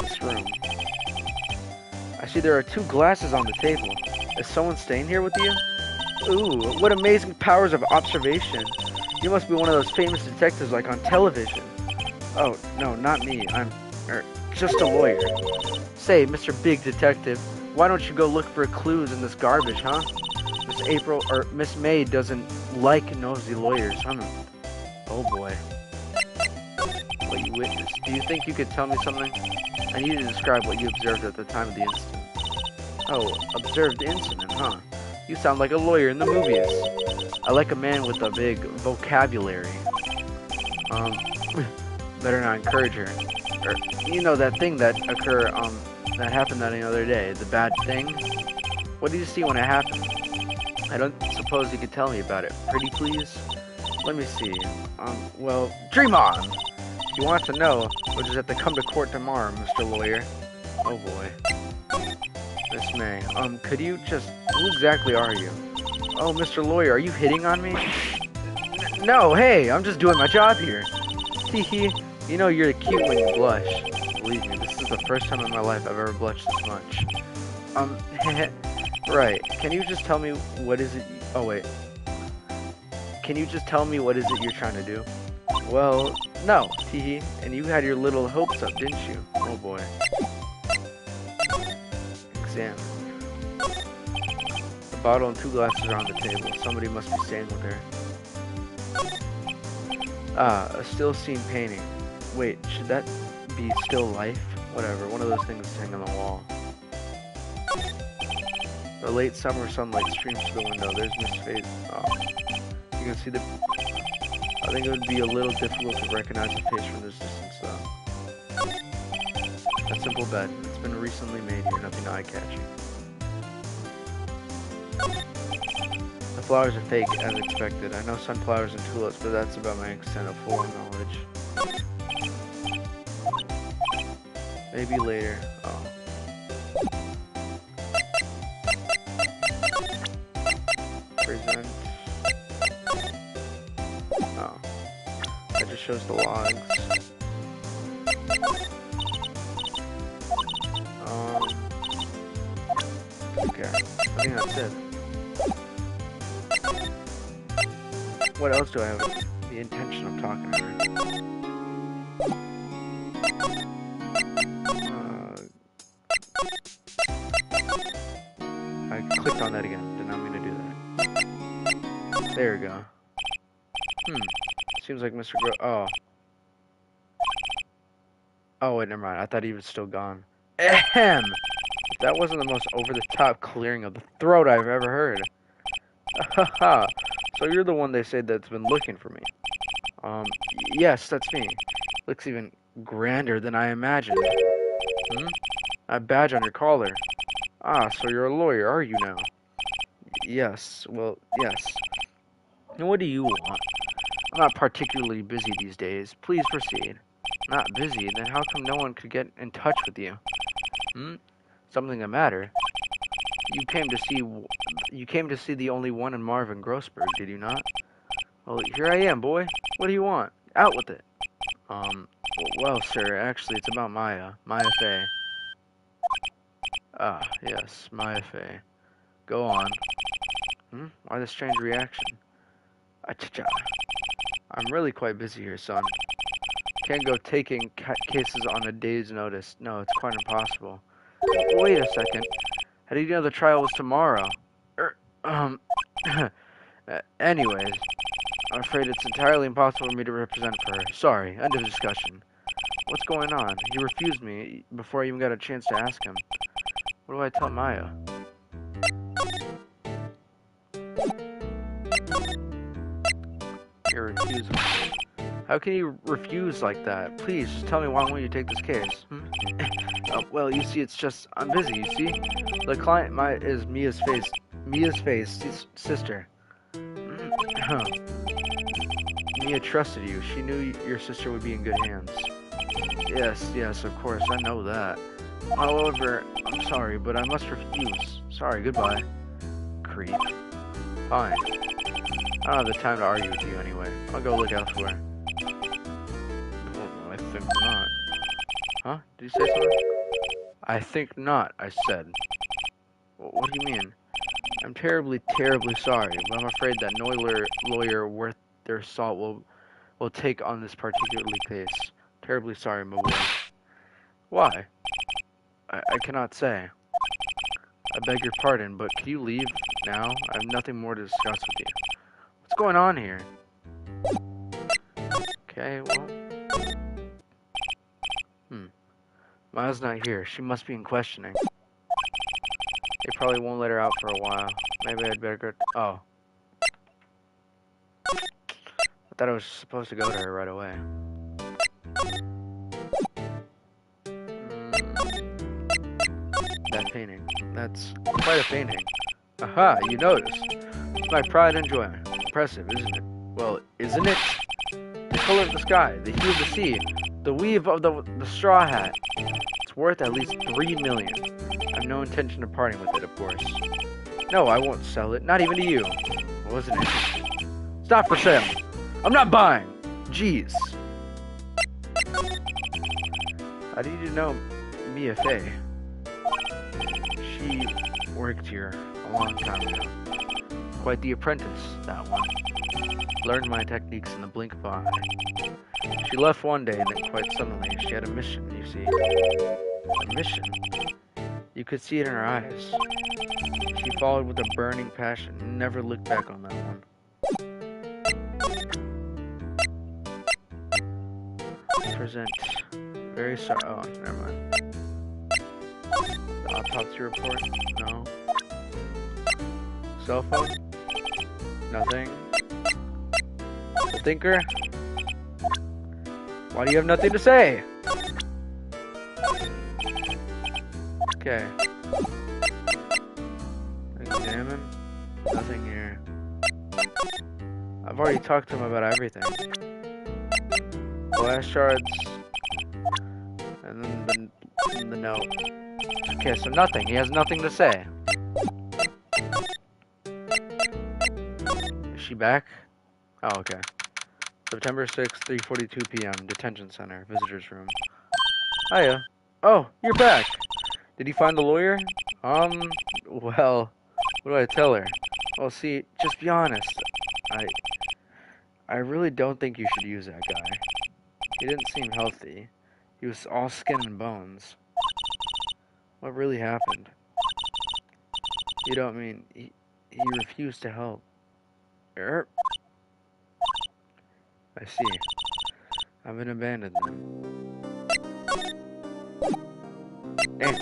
This room. I see there are 2 glasses on the table. Is someone staying here with you? Ooh, what amazing powers of observation. You must be one of those famous detectives like on television. Oh, no, not me. I'm just a lawyer. Say, Mr. Big Detective, why don't you go look for clues in this garbage, huh? Miss May doesn't like nosy lawyers, huh? Oh boy. What you witnessed. Do you think you could tell me something? I need you to describe what you observed at the time of the incident. Oh, observed incident, huh? You sound like a lawyer in the movies. I like a man with a big vocabulary. Better not encourage her. Or, you know, that thing that that happened that other day. The bad thing? What did you see when it happened? I don't suppose you could tell me about it. Pretty please? Let me see. Well, dream on! If you want to know, we'll just have to come to court tomorrow, Mr. Lawyer. Oh boy. Miss May, could you just... Who exactly are you? Oh, Mr. Lawyer, are you hitting on me? No, hey, I'm just doing my job here. Hee. You know you're cute when you blush. Believe me, this is the first time in my life I've ever blushed this much. Right. Can you just tell me what is it... Oh, wait. Can you just tell me what is it you're trying to do? Well, no, teehee. And you had your little hopes up, didn't you? Oh, boy. Examine. The bottle and 2 glasses are on the table. Somebody must be staying with her. Ah, a still scene painting. Wait, should that be still life? Whatever, one of those things to hang on the wall. The late summer sunlight streams through the window. There's Miss Faith. Oh. You can see the... I think it would be a little difficult to recognize the face from this distance, though. A simple bed. It's been recently made here, nothing eye-catching. The flowers are fake, as expected. I know sunflowers and tulips, but that's about my extent of floral knowledge. Maybe later. Oh. Present. Oh. That just shows the logs. Okay. I think that's it. What else do I have the intention of talking to her? I clicked on that again. Did not mean to do that. There we go. Seems like Mr. Oh. Oh, wait, never mind. I thought he was still gone. Ahem! If that wasn't the most over-the-top clearing of the throat I've ever heard. Haha. So you're the one they say that's been looking for me. Yes, that's me. Looks even grander than I imagined. A badge on your collar. Ah, so you're a lawyer, are you now? Yes, well, yes. And what do you want? I'm not particularly busy these days. Please proceed. Not busy? Then how come no one could get in touch with you? Something the matter? You came to see the only one in Marvin Grossberg, did you not? Well, here I am, boy. What do you want? Out with it. Well, sir, actually, it's about Maya. Maya Fey. Ah, yes, Maya Fey. Go on. Why the strange reaction? Achacha. I'm really quite busy here, son. Can't go taking cases on a day's notice. No, it's quite impossible. Wait a second. How did you know the trial was tomorrow? Um... Anyways, I'm afraid it's entirely impossible for me to represent for her. Sorry, end of discussion. What's going on? He refused me before I even got a chance to ask him. What do I tell Maya? Your refusal. How can you refuse like that? Please, just tell me why won't you take this case? Well, you see, it's just, I'm busy, you see? The client is Mia's sister. Mia trusted you. She knew your sister would be in good hands. Yes, of course, I know that. However, I'm sorry, but I must refuse. Sorry, goodbye. Creep. Fine. I don't have the time to argue with you anyway. I'll go look elsewhere. I think not. Huh? Did you say something? I think not, I said. What do you mean? I'm terribly sorry, but I'm afraid that no lawyer worth their salt will take on this particular case. Terribly sorry, my boy. Why? I cannot say. I beg your pardon, but can you leave now? I have nothing more to discuss with you. What's going on here? Okay, well... Maya's not here. She must be in questioning. They probably won't let her out for a while. Maybe I'd better go... Oh. I thought I was supposed to go to her right away. That painting. That's quite a painting. Aha, you noticed. It's my pride and joy. Impressive, isn't it? Well, isn't it? The color of the sky, the hue of the sea, the weave of the straw hat. It's worth at least 3 million. I have no intention of parting with it, of course. No, I won't sell it. Not even to you. I wasn't interested. Stop for sale. I'm not buying. Jeez. How did you know Mia Fey? She worked here a long time ago. Quite the apprentice, that one. Learned my techniques in the blink of an eye. She left one day, and then quite suddenly, she had a mission, you see. A mission? You could see it in her eyes. She followed with a burning passion, and never looked back on that one. Present. Very sorry. Oh, never mind. The autopsy report? No. Cell phone? Nothing. The thinker? Why do you have nothing to say? Okay. Examine? Nothing here. I've already talked to him about everything. Glass shards. And then the note. Okay, so nothing. He has nothing to say. Is she back? Oh, okay. September 6th, 3:42 p.m. Detention Center. Visitor's room. Hiya. Oh, you're back. Did you find the lawyer? Well, what do I tell her? Well, see, just be honest. I really don't think you should use that guy. He didn't seem healthy. He was all skin and bones. What really happened? You don't mean he refused to help? I see. I've been abandoned then. Hey.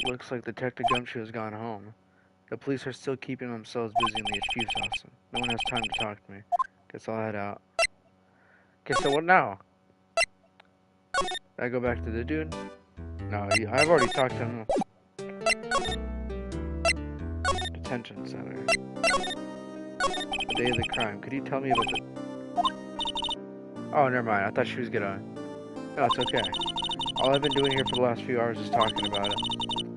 Looks like Detective Gumshoe has gone home. The police are still keeping themselves busy in the HQ's house. No one has time to talk to me. Guess I'll head out. Okay, so what now? I go back to the dude? No, I've already talked to him. Detention center. The day of the crime. Could you tell me about the... Oh, never mind. I thought she was gonna... No, it's okay. All I've been doing here for the last few hours is talking about it.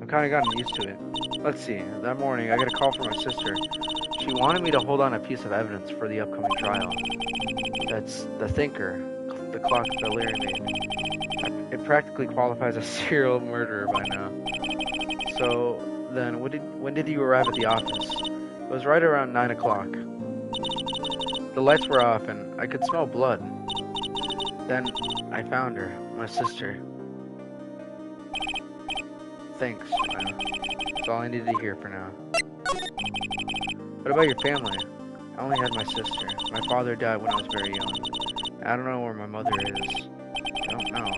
I've kind of gotten used to it. Let's see. That morning, I got a call from my sister. She wanted me to hold on a piece of evidence for the upcoming trial. That's the Thinker, the clock that Larry made. It practically qualifies as serial murderer by now. So then, when did you arrive at the office? It was right around 9 o'clock. The lights were off and I could smell blood. Then I found her, my sister. Thanks, Maya. That's all I needed to hear for now. What about your family? I only had my sister. My father died when I was very young. I don't know where my mother is. I don't know.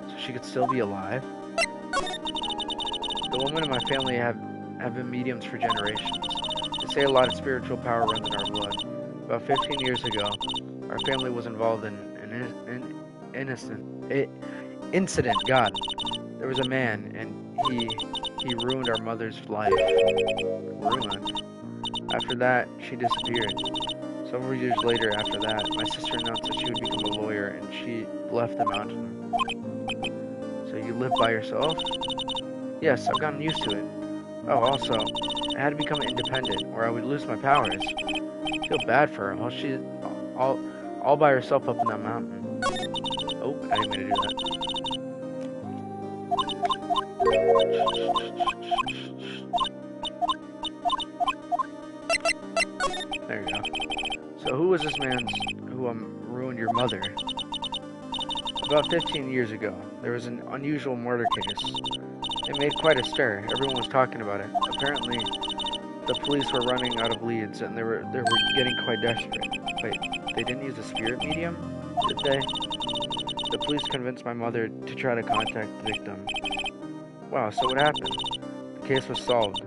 So she could still be alive? The women in my family have been mediums for generations. They say a lot of spiritual power runs in our blood. About 15 years ago, our family was involved in an incident. God, there was a man, and he ruined our mother's life. Ruined. After that, she disappeared. Several years later after that, my sister announced that she would become a lawyer, and she left the mountain. So you live by yourself? Yes, I've gotten used to it. Oh, also, I had to become independent, or I would lose my powers. I feel bad for her. All by herself up in that mountain. Oh, I didn't mean to do that. There you go. So who was this man who ruined your mother? About 15 years ago, there was an unusual murder case. It made quite a stir. Everyone was talking about it. Apparently, the police were running out of leads, and they were getting quite desperate. Wait, they didn't use a spirit medium, did they? The police convinced my mother to try to contact the victim. Wow, so what happened? The case was solved.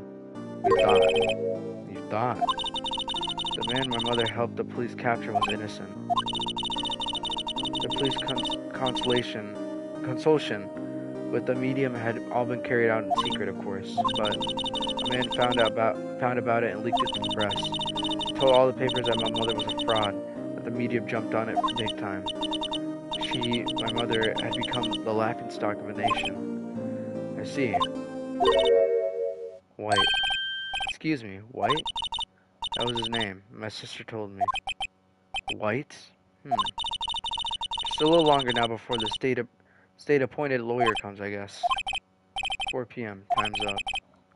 We thought. You thought? The man my mother helped the police capture was innocent. The police consultation with the medium had all been carried out in secret, of course, but a man found about it and leaked it to the press. He told all the papers that my mother was a fraud, that the medium jumped on it big time. My mother, had become the laughingstock of a nation. I see. White. Excuse me, White? That was his name. My sister told me. White? Just a little longer now before the state-appointed lawyer comes, I guess. 4 p.m. Time's up.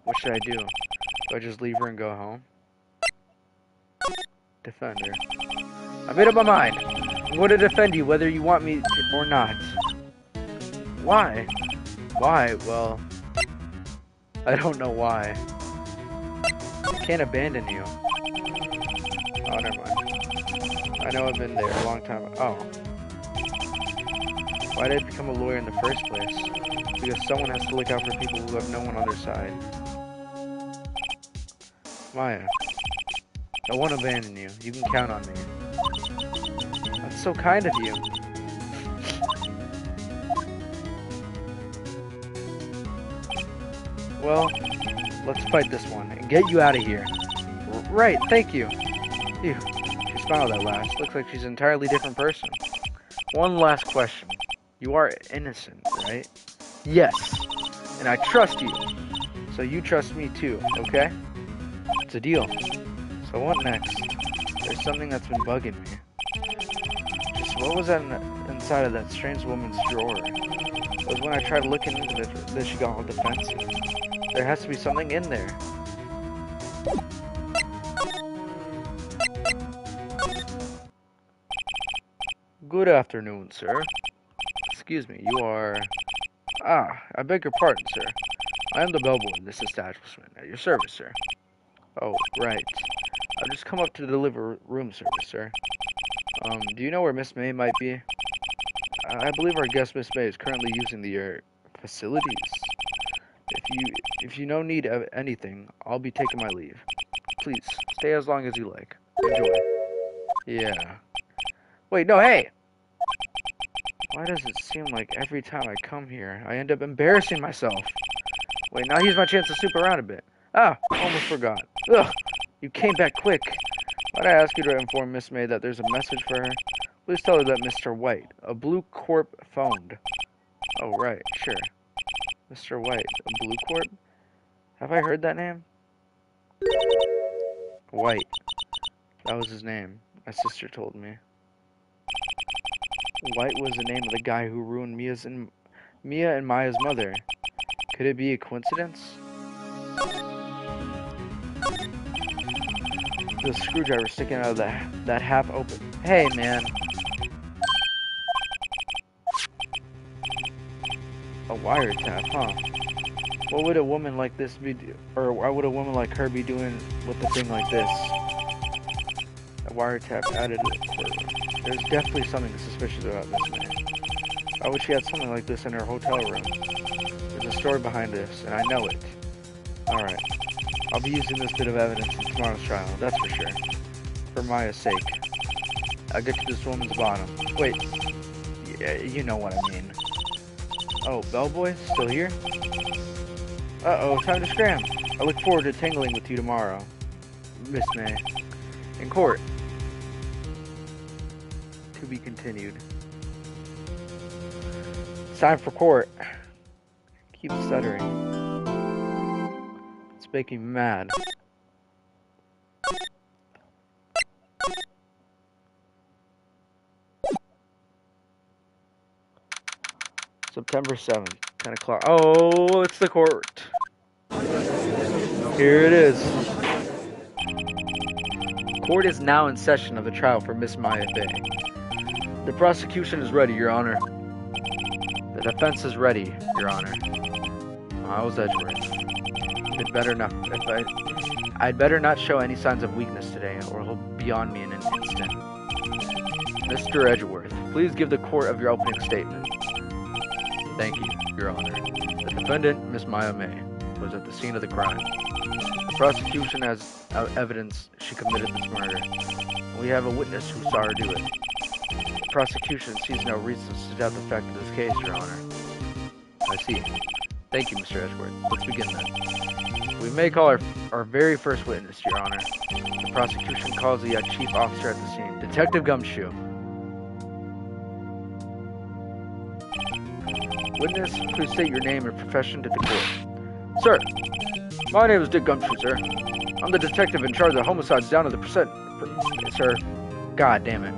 What should I do? Do I just leave her and go home? Defend her. I made up my mind. I'm going to defend you whether you want me to or not. Why? Why? Well, I don't know why. I can't abandon you. Oh, never mind. I know I've been there a long time. Oh. Why did I become a lawyer in the first place? Because someone has to look out for people who have no one on their side. Maya, I won't abandon you. You can count on me. That's so kind of you. Well, let's fight this one and get you out of here. Right, thank you. Phew. She smiled at last. Looks like she's an entirely different person. One last question. You are innocent, right? Yes. And I trust you. So you trust me too, okay? It's a deal. So what next? There's something that's been bugging me. So what was that inside of that strange woman's drawer? It was when I tried looking into it that she got all defensive. There has to be something in there. Good afternoon, sir. Excuse me, you are... Ah, I beg your pardon, sir. I am the bellboy in this establishment. At your service, sir. Oh, right. I've just come up to deliver room service, sir. Do you know where Miss May might be? I believe our guest, Miss May, is currently using the facilities. If you no need of anything, I'll be taking my leave. Please, stay as long as you like. Enjoy. Yeah. Wait, no, hey! Why does it seem like every time I come here, I end up embarrassing myself? Wait, now here's my chance to snoop around a bit. Ah, almost forgot. Ugh, you came back quick. Why'd I ask you to inform Miss May that there's a message for her? Please tell her that Mr. White, a Blue Corp, phoned. Oh, right, sure. Mr. White, a Blue Corp? Have I heard that name? White. That was his name. My sister told me. White was the name of the guy who ruined Mia and Maya's mother. Could it be a coincidence? The screwdriver sticking out of that half open. Hey, man. A wiretap, huh? What would a woman like this be or why would a woman like her be doing with a thing like this? A wiretap added to the courtroom. There's definitely something suspicious about this man. Why would she have something like this in her hotel room? There's a story behind this, and I know it. Alright. I'll be using this bit of evidence in tomorrow's trial, that's for sure. For Maya's sake. I'll get to this woman's bottom. Wait. Yeah, you know what I mean. Oh, Bellboy? Still here? Uh-oh, time to scram. I look forward to tangling with you tomorrow, Miss May. In court. To be continued. It's time for court. Keep stuttering. It's making me mad. September 7th, 10 o'clock. Oh, it's the court. Here it is. Court is now in session of the trial for Miss Maya Fey. The prosecution is ready, Your Honor. The defense is ready, Your Honor. Miles Edgeworth. I'd better not show any signs of weakness today, or he'll be on me in an instant. Mr. Edgeworth, please give the court of your opening statement. Thank you, Your Honor. The defendant, Miss Maya May, was at the scene of the crime. The prosecution has evidence she committed this murder. We have a witness who saw her do it. The prosecution sees no reasons to doubt the fact of this case, Your Honor. I see. Thank you, Mr. Edgeworth. Let's begin then. We may call our very first witness, Your Honor. The prosecution calls the chief officer at the scene, Detective Gumshoe. Witness, please state your name and profession to the court. Sir, my name is Dick Gumshoe, sir. I'm the detective in charge of homicides down to the percent. Sir, god damn it.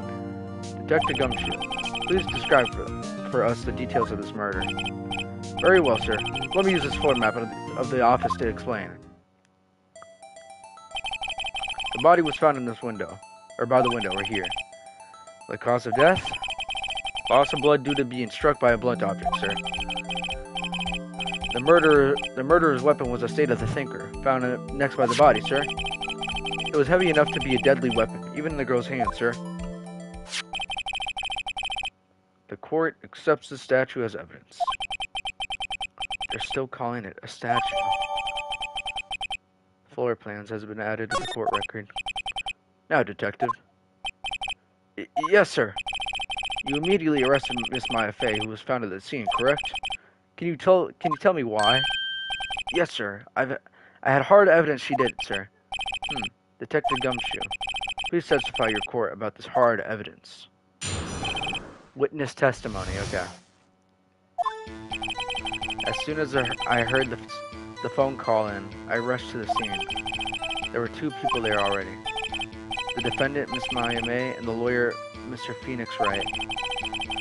Detective Gumshoe, please describe for us the details of this murder. Very well, sir. Let me use this floor map of the office to explain. The body was found in this window, or by the window, right here. The cause of death? Loss of blood due to being struck by a blunt object, sir. The murderer's weapon was a state of the thinker, found next by the body, sir. It was heavy enough to be a deadly weapon, even in the girl's hand, sir. The court accepts the statue as evidence. They're still calling it a statue. Floor plans has been added to the court record. Now, detective. Yes, sir. You immediately arrested Miss Maya Fey, who was found at the scene, correct? Can you tell me why? Yes, sir. I had hard evidence she did it, sir. Detective Gumshoe, please testify your court about this hard evidence. Witness testimony, okay. As soon as I heard the phone call in, I rushed to the scene. There were two people there already. The defendant, Miss Maya May, and the lawyer, Mr. Phoenix Wright.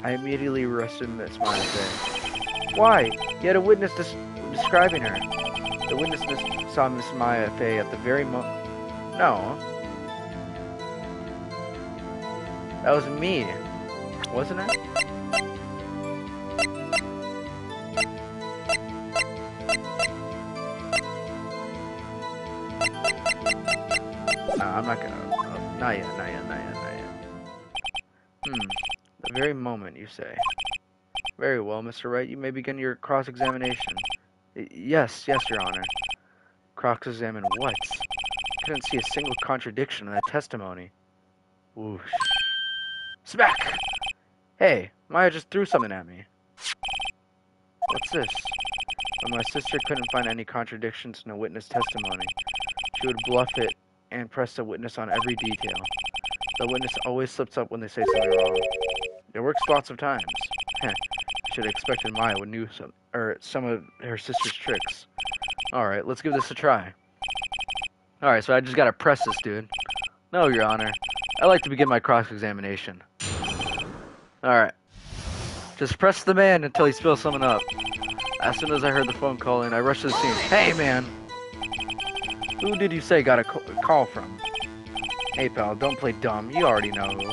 I immediately arrested Miss Maya Fey. Why? You had a witness describing her. The witness saw Miss Maya Fey at the very moment. No. That was me, wasn't it? I'm not gonna. Not yet. The very moment, you say. Very well, Mr. Wright. You may begin your cross-examination. Yes, Your Honor. Cross-examine what? Couldn't see a single contradiction in that testimony. Whoosh. Smack! Hey, Maya just threw something at me. What's this? When my sister couldn't find any contradictions in a witness testimony, she would bluff it and press the witness on every detail. The witness always slips up when they say something wrong. It works lots of times. I should have expected Maya would know some of her sister's tricks. Alright, let's give this a try. Alright, so I just gotta press this dude. No, Your Honor. I'd like to begin my cross-examination. Alright. Just press the man until he spills something up. As soon as I heard the phone call in, I rushed to the scene. Hey, man! Who did you say got a call from? Hey, pal, don't play dumb. You already know who.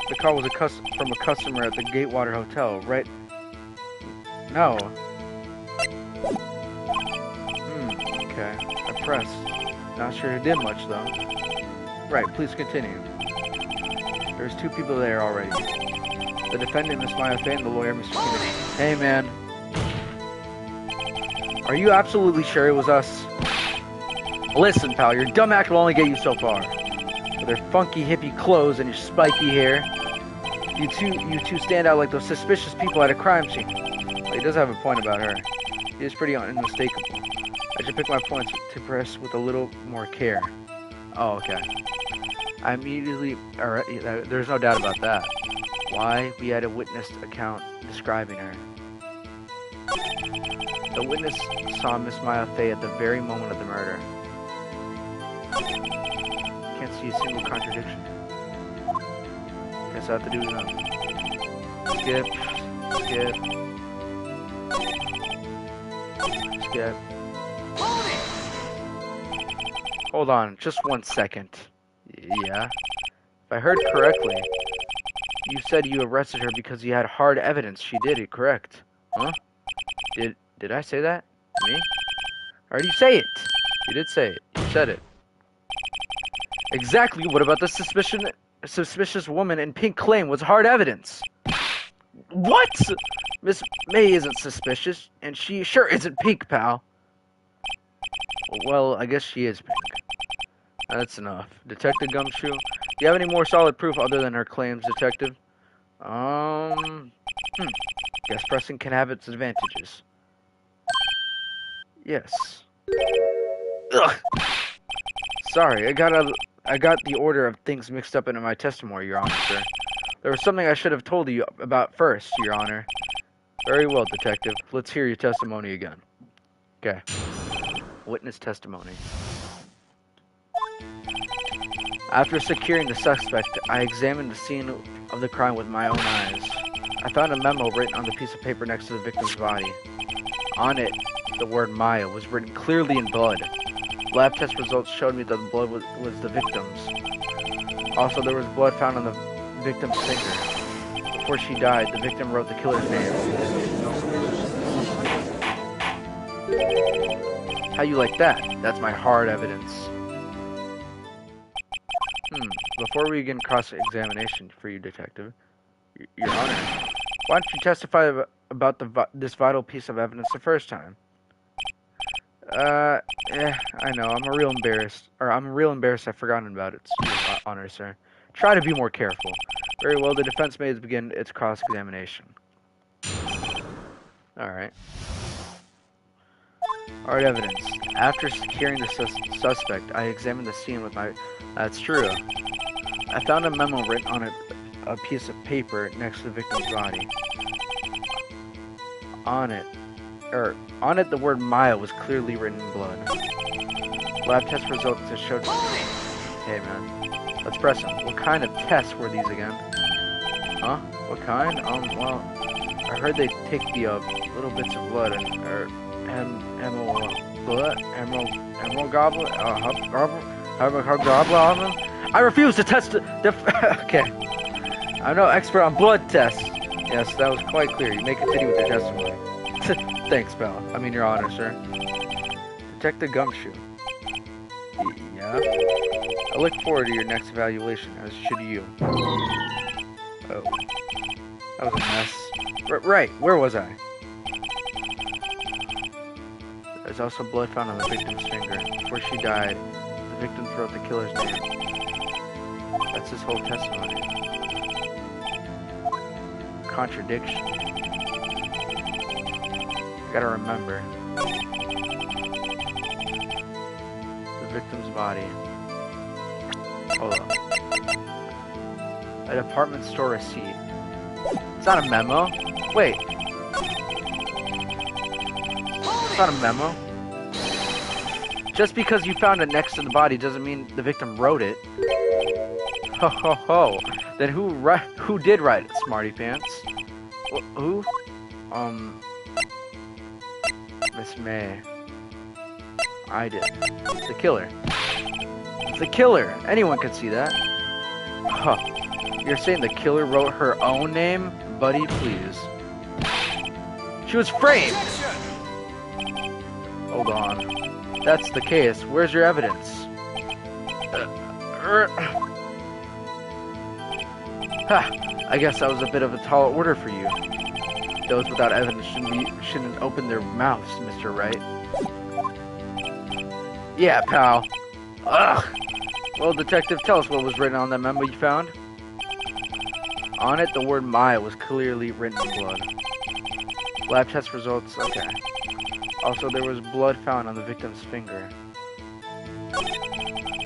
The call was from a customer at the Gatewater Hotel, right? No. Okay. I pressed. Not sure it did much, though. Right, please continue. There's 2 people there already. The defendant, Miss Maya Fay, and the lawyer, Mr. Keenan. Hey, man. Are you absolutely sure it was us? Listen, pal, your dumb act will only get you so far. With her funky hippie clothes and your spiky hair, you two stand out like those suspicious people at a crime scene. Well, he does have a point about her. He is pretty unmistakable. I should pick my points to press with a little more care. Oh, okay. I immediately... Alright, there's no doubt about that. Why? We had a witnessed account describing her. The witness saw Miss Maya Fay at the very moment of the murder. Can't see a single contradiction. Guess I have to do them. Skip. Skip. Skip. Hold on, just 1 second. Yeah? If I heard correctly, you said you arrested her because you had hard evidence she did it, correct? Huh? Did I say that? Me? Or did you say it? You did say it. You said it. Exactly. What about the suspicious woman in pink claim was hard evidence? What? Miss May isn't suspicious, and she sure isn't pink, pal. Well, I guess she is pink. That's enough. Detective Gumshoe, do you have any more solid proof other than her claims, Detective? Guess pressing can have its advantages. Yes. Ugh. Sorry, I got the order of things mixed up into my testimony, Your Honor, sir. There was something I should have told you about first, Your Honor. Very well, Detective. Let's hear your testimony again. Okay. Witness testimony. After securing the suspect, I examined the scene of the crime with my own eyes. I found a memo written on the piece of paper next to the victim's body. On it, the word Maya was written clearly in blood. Lab test results showed me that the blood was the victim's. Also, there was blood found on the victim's finger. Before she died, the victim wrote the killer's name. How you like that? That's my hard evidence. Before we begin cross-examination for you, Detective, Your Honor, why don't you testify about this vital piece of evidence the first time? I know. I'm real embarrassed I've forgotten about it, Your Honor, sir. Try to be more careful. Very well, the defense may begin its cross-examination. Alright. Hard evidence. After securing the suspect, I examined the scene with my... That's true. I found a memo written on a piece of paper next to the victim's body. On it, the word Maya was clearly written in blood. Lab test results just showed... Hey, man. Let's press them. What kind of tests were these again? Huh? What kind? Well, I heard they take the, little bits of blood and, I refuse to test okay. I'm no expert on blood tests. Yes, that was quite clear. You may continue with your testimony. Thanks, pal. I mean, Your Honor, sir. Detective Gumshoe. Yeah? I look forward to your next evaluation, as should you. Oh. That was a mess. Right, where was I? There's also blood found on the victim's finger. Before she died, the victim wrote the killer's name. That's his whole testimony. Contradiction. Gotta remember. The victim's body. Hold on. A department store receipt. It's not a memo. Wait. It's not a memo. Just because you found it next to the body doesn't mean the victim wrote it. Ho ho ho. Then who did write it, Smarty Pants? Who? Miss May. I did. It's the killer. It's the killer. Anyone could see that. Huh. You're saying the killer wrote her own name? Buddy, please. She was framed! Hold on. That's the case. Where's your evidence? I guess that was a bit of a tall order for you. Those without evidence shouldn't open their mouths, Mr. Wright. Yeah, pal. Ugh. Well, detective, tell us what was written on that memo you found. On it, the word Maya was clearly written in blood. Lab test results, okay. Also, there was blood found on the victim's finger.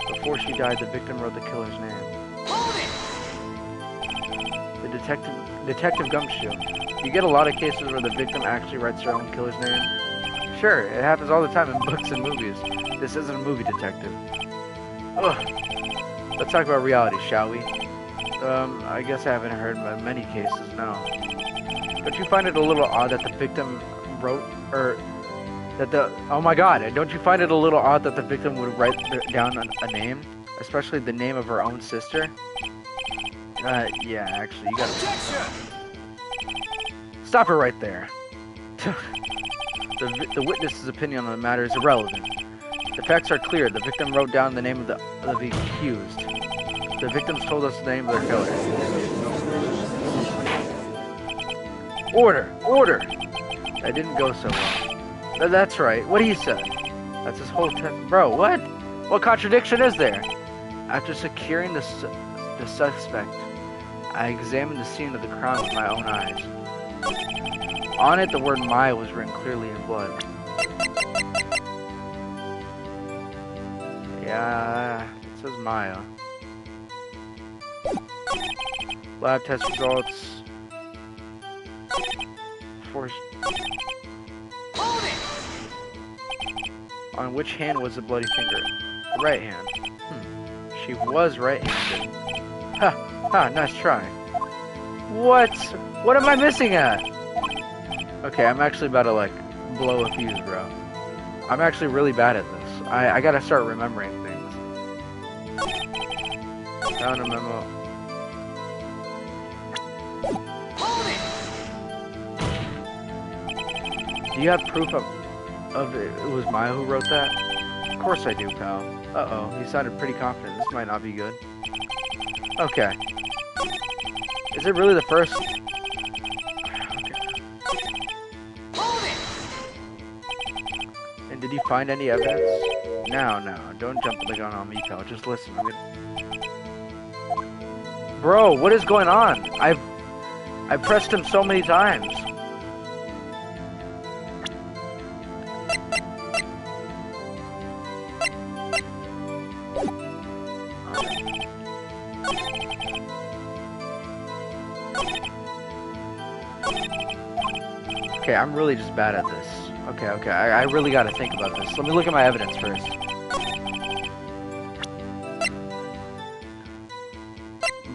Before she died, the victim wrote the killer's name. The Detective Gumshoe. You get a lot of cases where the victim actually writes their own killer's name. Sure, it happens all the time in books and movies. This isn't a movie, detective. Ugh. Let's talk about reality, shall we? I guess I haven't heard of many cases, no. Don't you find it a little odd that the victim wrote, or that oh my god, don't you find it a little odd that the victim would write down a name? Especially the name of her own sister? Yeah, actually, you gotta... Stop it right there. The witness's opinion on the matter is irrelevant. The facts are clear. The victim wrote down the name of the accused. The victims told us the name of their killer. Order! Order! That didn't go so well. That's right. What he said. That's his whole Bro, what? What contradiction is there? After securing the suspect, I examined the scene of the crime with my own eyes. On it, the word Maya was written clearly in blood. Yeah, it says Maya. Lab test results. On which hand was the bloody finger? The right hand. She was right-handed. Ha! Ha! Nice try. What? What am I missing at? Okay, I'm actually about to, like, blow a fuse, bro. I'm actually really bad at this. I gotta start remembering things. Found a memo. Do you have proof of it was Maya who wrote that? Of course I do, pal. Uh-oh, he sounded pretty confident. This might not be good. Okay. Is it really the first... And did you find any evidence? No, don't jump the gun on me, pal. Just listen. Bro, what is going on? I pressed him so many times. Okay, I'm really just bad at this. Okay, I really gotta think about this. Let me look at my evidence first.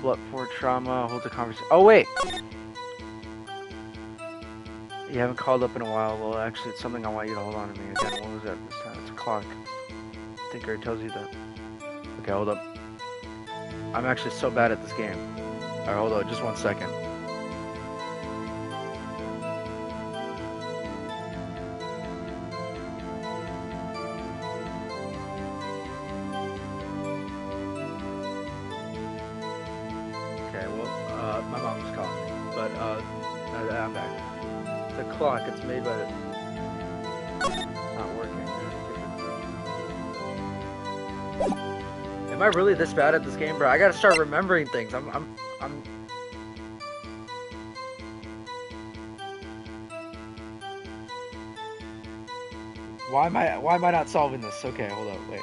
Blood for trauma, holds a conversation. Oh, wait! You haven't called up in a while. Well, actually, it's something I want you to hold on to me. Again, what was that this time? It's a clock. Thinker tells you that. Okay, hold up. I'm actually so bad at this game. Alright, hold on, just 1 second. My mom just called me, but I'm back. The clock, it's made by not working. Am I really this bad at this game, bro? I gotta start remembering things. I'm Why am I not solving this? Okay, hold up, wait.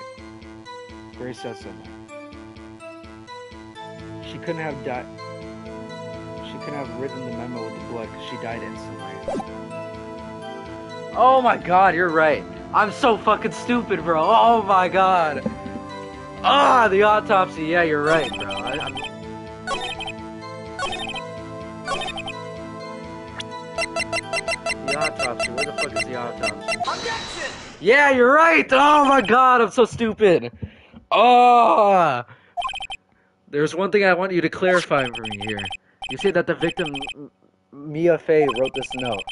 Grace says something. She couldn't have died. She couldn't have written the memo with the blood because she died instantly. Oh my god, you're right. I'm so fucking stupid, bro. Oh my god. Ah, the autopsy. Yeah, you're right, bro. The autopsy. Where the fuck is the autopsy? Objection! Yeah, you're right. Oh my god, I'm so stupid. Oh. There's one thing I want you to clarify for me here. You say that the victim, Mia Fey, wrote this note.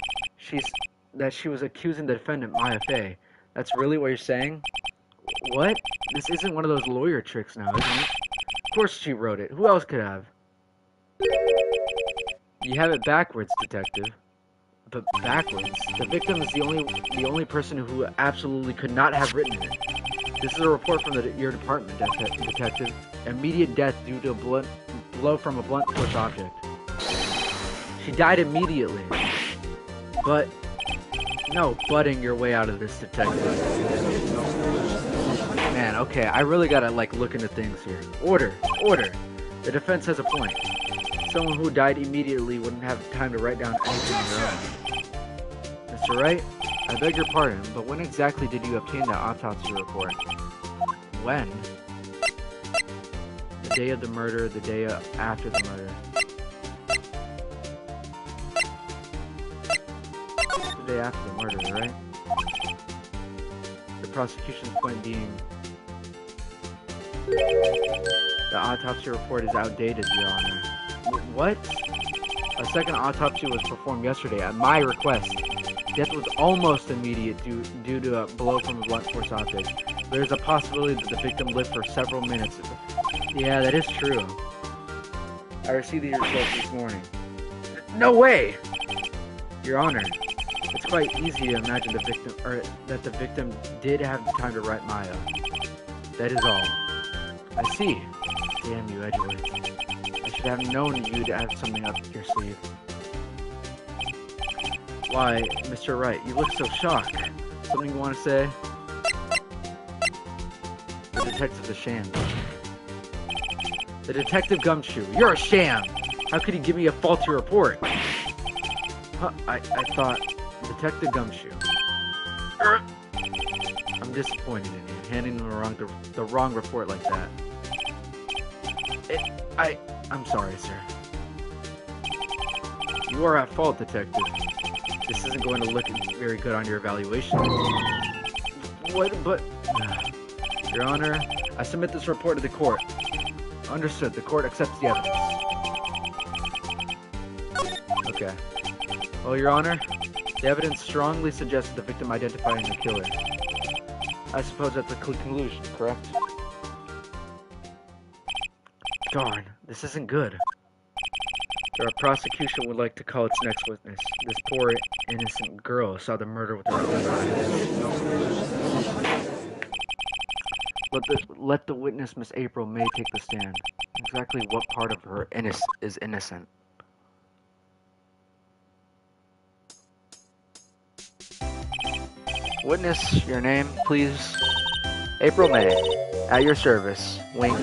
That she was accusing the defendant, Maya Fey. That's really what you're saying? What? This isn't one of those lawyer tricks now, isn't it? Of course she wrote it. Who else could have? You have it backwards, detective. But backwards? The victim is the only person who absolutely could not have written it. This is a report from your department, detective. Immediate death due to a blow from a blunt force object. She died immediately. But no butting your way out of this, detective. Man, okay, I really gotta, like, look into things here. Order! The defense has a point. Someone who died immediately wouldn't have time to write down anything on their own. Mr. Wright, I beg your pardon, but when exactly did you obtain that autopsy report? When? The day of the murder, the day after the murder. The day after the murder, right? The prosecution's point being... The autopsy report is outdated, Your Honor. What? A second autopsy was performed yesterday at my request. Death was almost immediate due to a blow from a blunt force object. There is a possibility that the victim lived for several minutes. Yeah, that is true. I received the results this morning. No way! Your Honor, it's quite easy to imagine that the victim did have time to write Maya. That is all. I see. Damn you, Edgeworth. I should have known you to have something up your sleeve. Why, Mr. Wright, you look so shocked. Something you want to say? The detective's a sham. The Detective Gumshoe, you're a sham! How could he give me a faulty report? Huh, I thought... Detective Gumshoe. I'm disappointed in you, handing them the wrong report like that. I'm sorry, sir. You are at fault, Detective. This isn't going to look very good on your evaluation. What, but... Your Honor, I submit this report to the court. Understood. The court accepts the evidence. Okay. Well, Your Honor, the evidence strongly suggests the victim identifying the killer. I suppose that's a conclusion, correct? Darn, this isn't good. The prosecution would like to call its next witness. This poor, innocent girl saw the murder with her own eyes. Let the witness, Miss April May, take the stand. Exactly what part of her is innocent? Witness, your name, please. April May, at your service. Wink.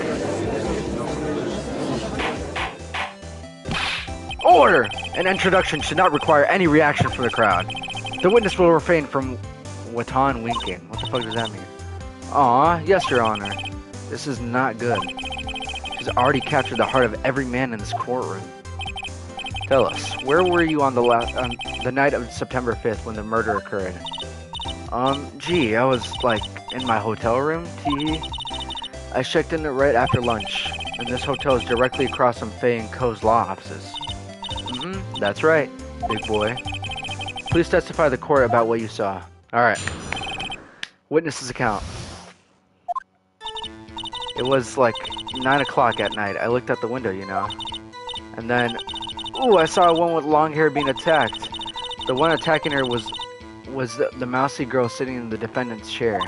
Order! An introduction should not require any reaction from the crowd. The witness will refrain from Watan winking. What the fuck does that mean? Aw, yes, Your Honor. This is not good. She's already captured the heart of every man in this courtroom. Tell us, where were you on the night of September 5th when the murder occurred? Gee, I was, like, in my hotel room, tee. I checked in right after lunch, and this hotel is directly across from Fay and Co's law offices. Mm-hmm, that's right, big boy. Please testify to the court about what you saw. Alright. Witness's account. It was, like, 9 o'clock at night. I looked out the window, you know. And then, ooh, I saw a woman with long hair being attacked. The one attacking her was the mousy girl sitting in the defendant's chair.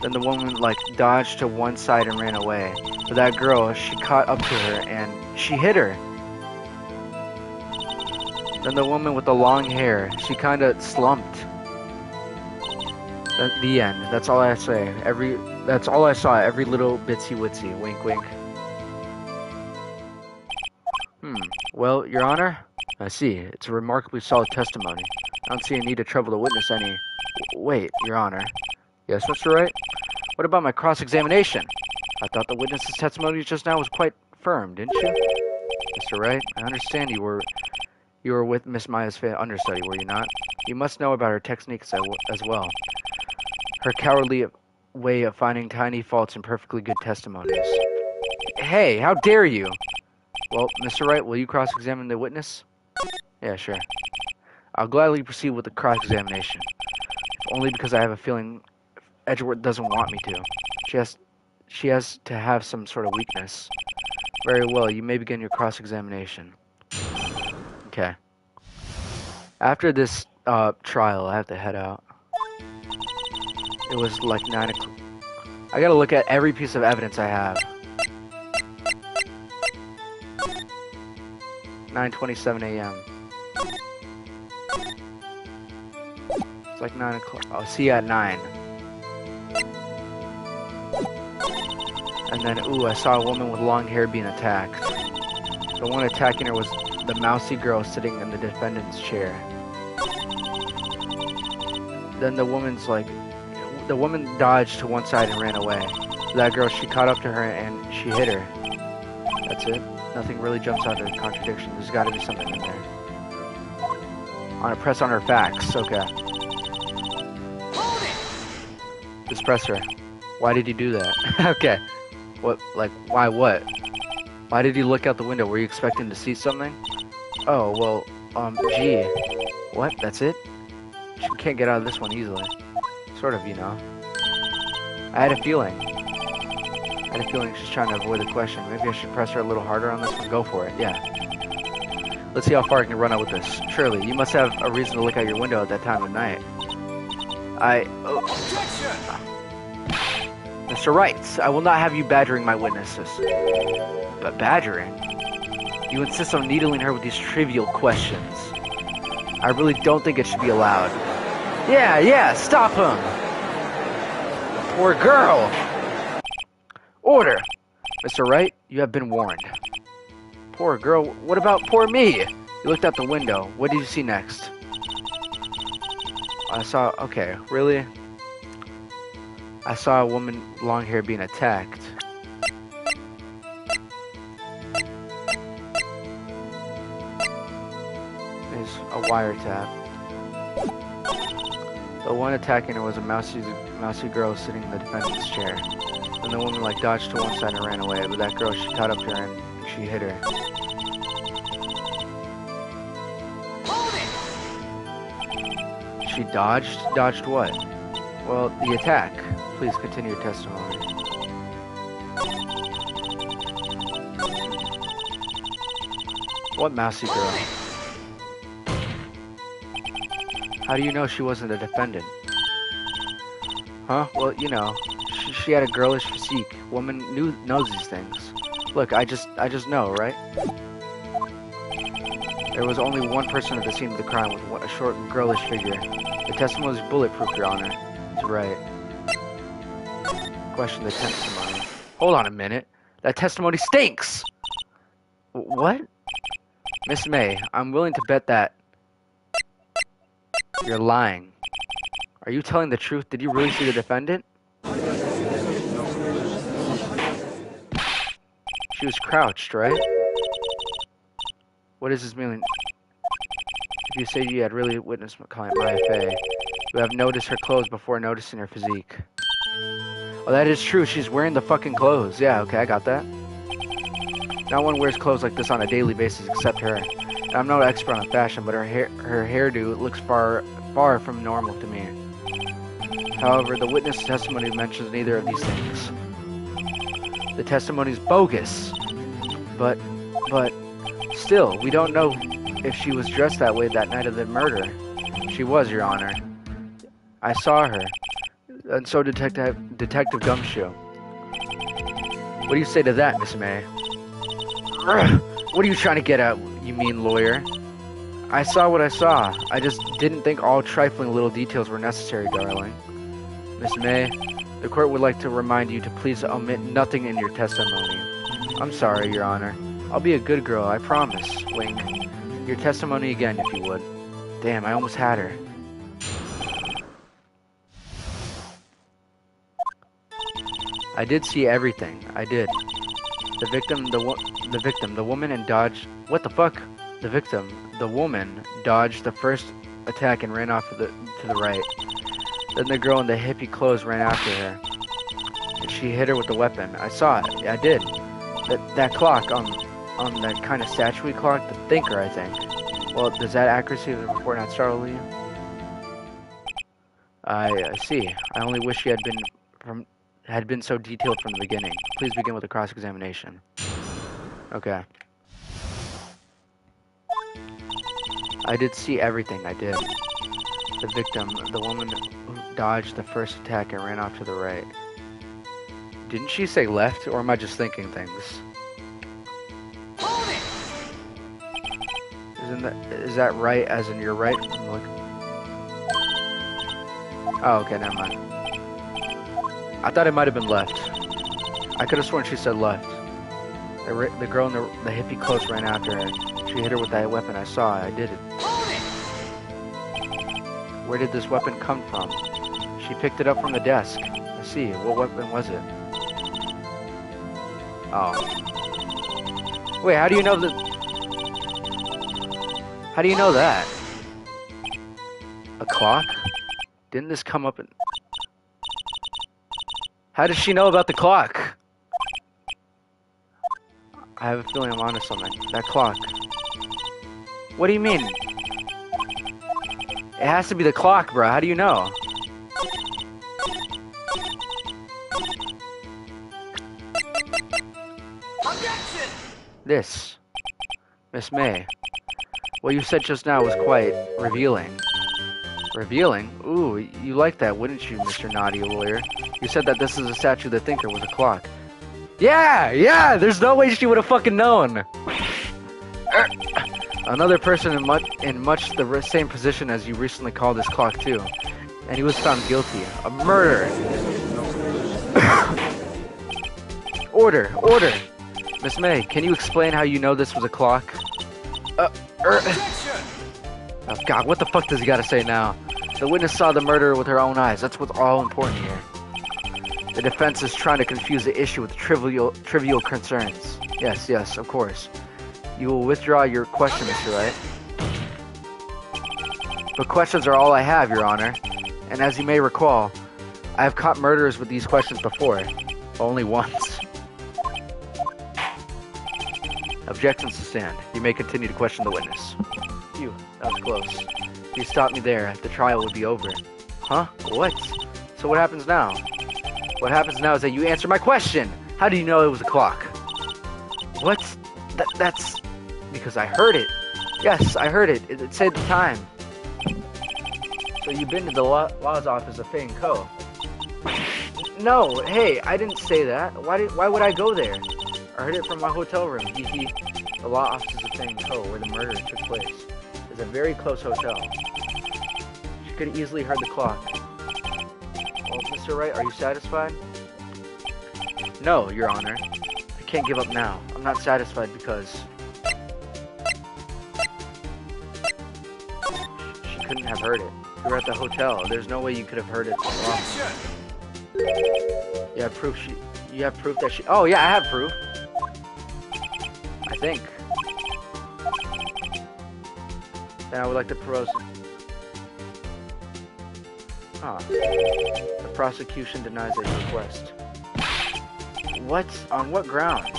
Then the woman, like, dodged to one side and ran away. But that girl, she caught up to her and she hit her. Then the woman with the long hair, she kinda slumped. The end. That's all I say. That's all I saw. Every little bitsy witsy. Wink, wink. Well, Your Honor, I see. It's a remarkably solid testimony. I don't see a need to trouble the witness any. Wait, Your Honor. Yes, Mr. Wright? What about my cross-examination? I thought the witness's testimony just now was quite firm, didn't you? Mr. Wright, I understand you were with Miss Maya's understudy, were you not? You must know about her techniques as well. Her cowardly way of finding tiny faults in perfectly good testimonies. Hey, how dare you? Well, Mr. Wright, will you cross-examine the witness? Yeah, sure. I'll gladly proceed with the cross-examination. If only because I have a feeling Edgeworth doesn't want me to. She has to have some sort of weakness. Very well, you may begin your cross-examination. Okay. After this trial, I have to head out. It was like 9 o'clock. I gotta look at every piece of evidence I have. 9:27 a.m. It's like 9 o'clock. I'll see you at 9. And then, ooh, I saw a woman with long hair being attacked. The one attacking her was the mousy girl sitting in the defendant's chair. Then the woman dodged to one side and ran away. That girl, she caught up to her and she hit her. That's it. Nothing really jumps out of the contradiction. There's got to be something in there. On a press on her facts. Okay. Just press her. Why did he do that? Okay. What? Like, why what? Why did he look out the window? Were you expecting to see something? Oh, well, gee. What? That's it? She can't get out of this one easily. Sort of, you know. I had a feeling. She's trying to avoid the question. Maybe I should press her a little harder on this one. Go for it. Yeah. Let's see how far I can run out with this. Shirley, you must have a reason to look out your window at that time of night. Mr. Wright, I will not have you badgering my witnesses. But badgering? You insist on needling her with these trivial questions. I really don't think it should be allowed. Yeah, stop him! Poor girl! Order! Mr. Wright, you have been warned. Poor girl, what about poor me? You looked out the window. What did you see next? Okay, really? I saw a woman with long hair being attacked. There's a wiretap. The one attacking her was a mousy girl sitting in the defendant's chair. And the woman dodged to one side and ran away, but that girl, she caught up to her and she hit her. She dodged? Dodged what? Well, the attack. Please continue your testimony. What mousy girl? How do you know she wasn't a defendant? Huh? Well, you know, she had a girlish physique. Woman knows these things. Look, I just know, right? There was only one person at the scene of the crime with a short, girlish figure. The testimony is bulletproof, Your Honor. That's right. Question the testimony. Hold on a minute. That testimony stinks! What? Miss May, I'm willing to bet that you're lying. Are you telling the truth? Did you really see the defendant? She was crouched, right? What does this mean? If you say you had really witnessed Maya Fey, you have noticed her clothes before noticing her physique. Oh, that is true. She's wearing the fucking clothes. Yeah, okay, I got that. No one wears clothes like this on a daily basis except her. And I'm no expert on fashion, but her hairdo looks far from normal to me. However, the witness testimony mentions neither of these things. The testimony is bogus. But still, we don't know if she was dressed that way that night of the murder. She was, Your Honor. I saw her. And so Detective Gumshoe. What do you say to that, Miss May? What are you trying to get at, you mean lawyer? I saw what I saw. I just didn't think all trifling little details were necessary, darling. Miss May, the court would like to remind you to please omit nothing in your testimony. I'm sorry, Your Honor. I'll be a good girl, I promise. Wink. Your testimony again, if you would. Damn, I almost had her. I did see everything. I did. The victim, the woman, and dodged. What the fuck? The victim, the woman, dodged the first attack and ran off to the right. Then the girl in the hippie clothes ran after her. And she hit her with the weapon. I saw it. Yeah, I did. That clock on that kind of statue clock, the thinker, I think. Well, does that accuracy of the report not startle you? I see. I only wish she had been so detailed from the beginning. Please begin with a cross-examination. Okay. I did see everything. I did. The victim, the woman who dodged the first attack and ran off to the right. Didn't she say left, or am I just thinking things? Is that right as in your right? Oh, okay, never mind. I thought it might have been left. I could have sworn she said left. The girl in the hippie clothes ran after her. She hit her with that weapon. I saw it. I did it. Where did this weapon come from? She picked it up from the desk. I see. What weapon was it? Oh. Wait, how do you know that? How do you know that? A clock? Didn't this come up in... How does she know about the clock? I have a feeling I'm onto something. That clock. What do you mean? It has to be the clock, bro. How do you know? Objection! This. Miss May. What you said just now was quite revealing. Revealing? Ooh, you like that, wouldn't you, Mr. Naughty Lawyer? You said that this is a statue the thinker was a clock. Yeah! There's no way she would have fucking known! Another person in much the same position as you recently called this clock too. And he was found guilty. A murder! Order! Miss May, can you explain how you know this was a clock? Oh god, what the fuck does he gotta say now? The witness saw the murderer with her own eyes. That's what's all important here. The defense is trying to confuse the issue with trivial concerns. Yes, of course. You will withdraw your question, Mr. Wright. But questions are all I have, Your Honor. And as you may recall, I have caught murderers with these questions before. Only once. Objections to stand. You may continue to question the witness. Phew, that was close. If you stopped me there, the trial would be over. Huh? What? So what happens now? What happens now is that you answer my question! How do you know it was a clock? What? That's... because I heard it. Yes, I heard it. It said the time. So you've been to the law's office of Fei & Co. No, hey, I didn't say that. Why would I go there? I heard it from my hotel room. The law offices of Fei & Co, where the murder took place, is a very close hotel. She could have easily heard the clock. Well, Mr. Wright, are you satisfied? No, Your Honor. I can't give up now. I'm not satisfied because... she couldn't have heard it. You were at the hotel. There's no way you could have heard it. You have proof you have proof that she... Oh, yeah, I have proof. I think. Then I would like to propose... Huh. The prosecution denies a request. What? On what grounds?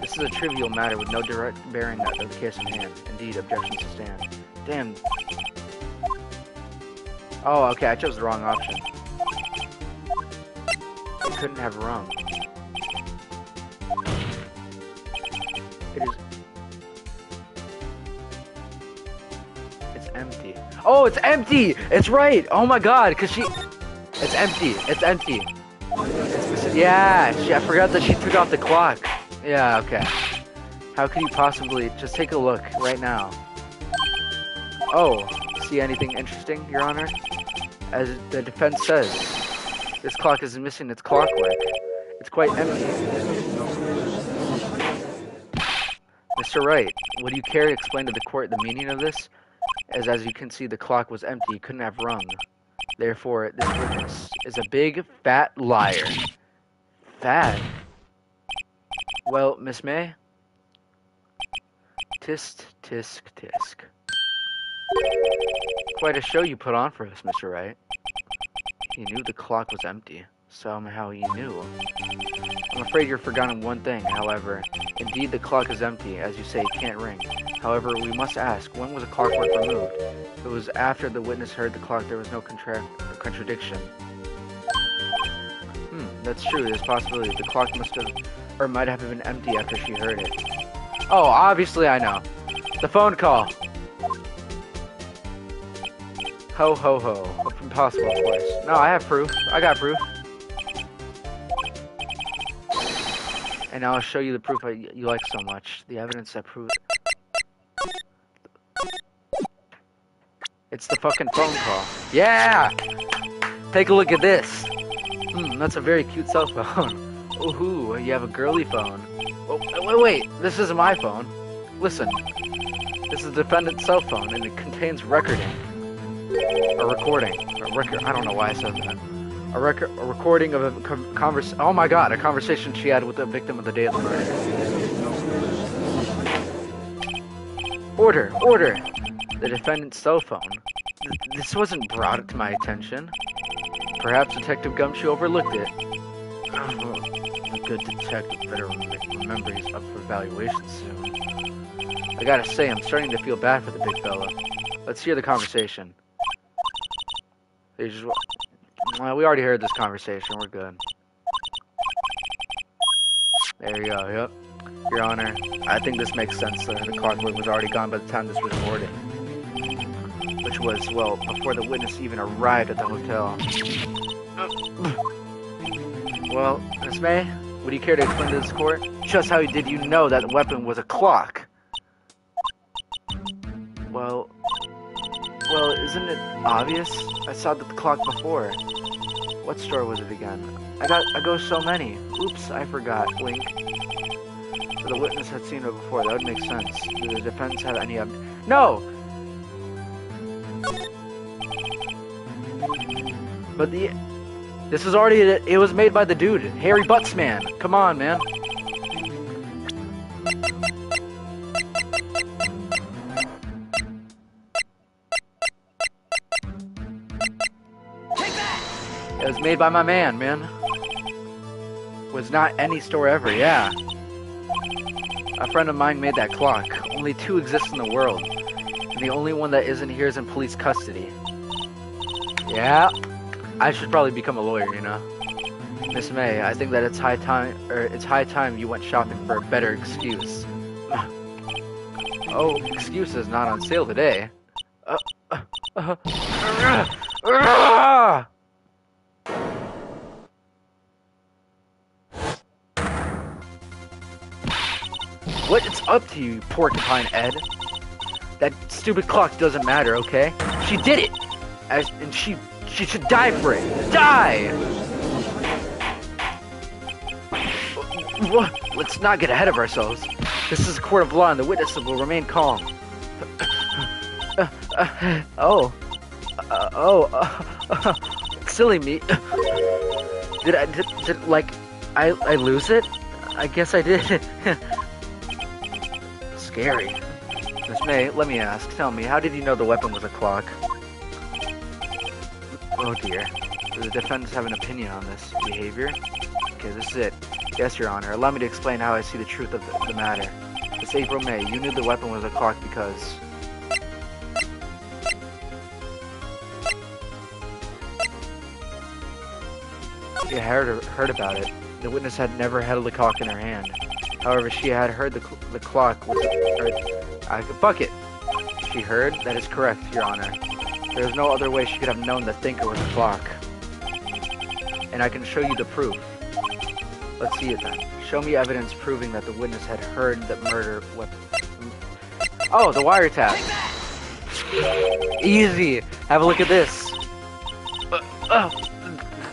This is a trivial matter with no direct bearing on the case in hand. Indeed, objections to stand. Damn. Oh, okay, I chose the wrong option. It couldn't have rung. It is... It's empty. Oh, it's empty! It's right! Oh my god, because she... It's empty. It's empty. Yeah, I forgot that she took off the clock. Yeah, okay. How could you possibly... Just take a look right now. Oh, see anything interesting, Your Honor? As the defense says, this clock is missing its clockwork. It's quite empty. Mr. Wright, would you care to explain to the court the meaning of this? as you can see, the clock was empty, couldn't have rung. Therefore, this witness is a big, fat liar. Fat? Well, Miss May? Tisk, tisk, tisk. Quite a show you put on for us, Mr. Wright. You knew the clock was empty. Somehow you knew. I'm afraid you're forgotten one thing, however. Indeed, the clock is empty. As you say, it can't ring. However, we must ask, when was the clockwork removed? It was after the witness heard the clock. There was no contradiction. That's true. There's a possibility. The clock must have, or might have been empty after she heard it. Oh, obviously I know. The phone call. Ho, ho, ho. Impossible, of course. No, I have proof. I got proof. And I'll show you the proof you like so much. The evidence that proves... It's the fucking phone call. Yeah! Take a look at this. That's a very cute cell phone. Ooh, you have a girly phone. Oh, wait, this isn't my phone. Listen. This is the defendant's cell phone, and it contains recording. A recording. A record. I don't know why I said that. A recording of a oh my god, a conversation she had with the victim of the day of the murder. Order! The defendant's cell phone. This wasn't brought to my attention. Perhaps Detective Gumshoe overlooked it. A good detective better remember he's up for evaluation soon. I gotta say, I'm starting to feel bad for the big fella. Let's hear the conversation. Well, we already heard this conversation. We're good. There you go. Yep. Your Honor, I think this makes sense. The clockwork was already gone by the time this was recorded. Which was, well, before the witness even arrived at the hotel. Well, Miss May, would you care to explain to this court? Just how did you know that the weapon was a clock? Well, isn't it obvious? I saw the clock before. What store was it again? I go so many. Oops, I forgot. Wink. So the witness had seen it before. That would make sense. Do the defense have any No! But this is already... It was made by the dude. Harry Buttsman. Come on, man. It was made by my man. Was not any store ever, yeah. A friend of mine made that clock. Only 2 exist in the world. And the only one that isn't here is in police custody. Yeah. I should probably become a lawyer, you know. Miss May, I think that it's high time you went shopping for a better excuse. Oh, excuse is not on sale today. What's up to you, Porcupine Ed? That stupid clock doesn't matter, okay? She did it! And she should die for it! Die! Let's not get ahead of ourselves. This is a court of law and the witnesses will remain calm. Silly me. Did I lose it? I guess I did. Scary. Miss May, let me ask. Tell me, how did you know the weapon was a clock? Oh dear. Does the defendants have an opinion on this behavior? Okay, this is it. Yes, Your Honor. Allow me to explain how I see the truth of the matter. It's April May. You knew the weapon was a clock because... You heard about it. The witness had never held the clock in her hand. However, she had heard the clock was... fuck it. She heard? That is correct, Your Honor. There is no other way she could have known the thinker was a clock. And I can show you the proof. Let's see it then. Show me evidence proving that the witness had heard the murder weapon. Oh, the wiretap. Easy. Have a look at this.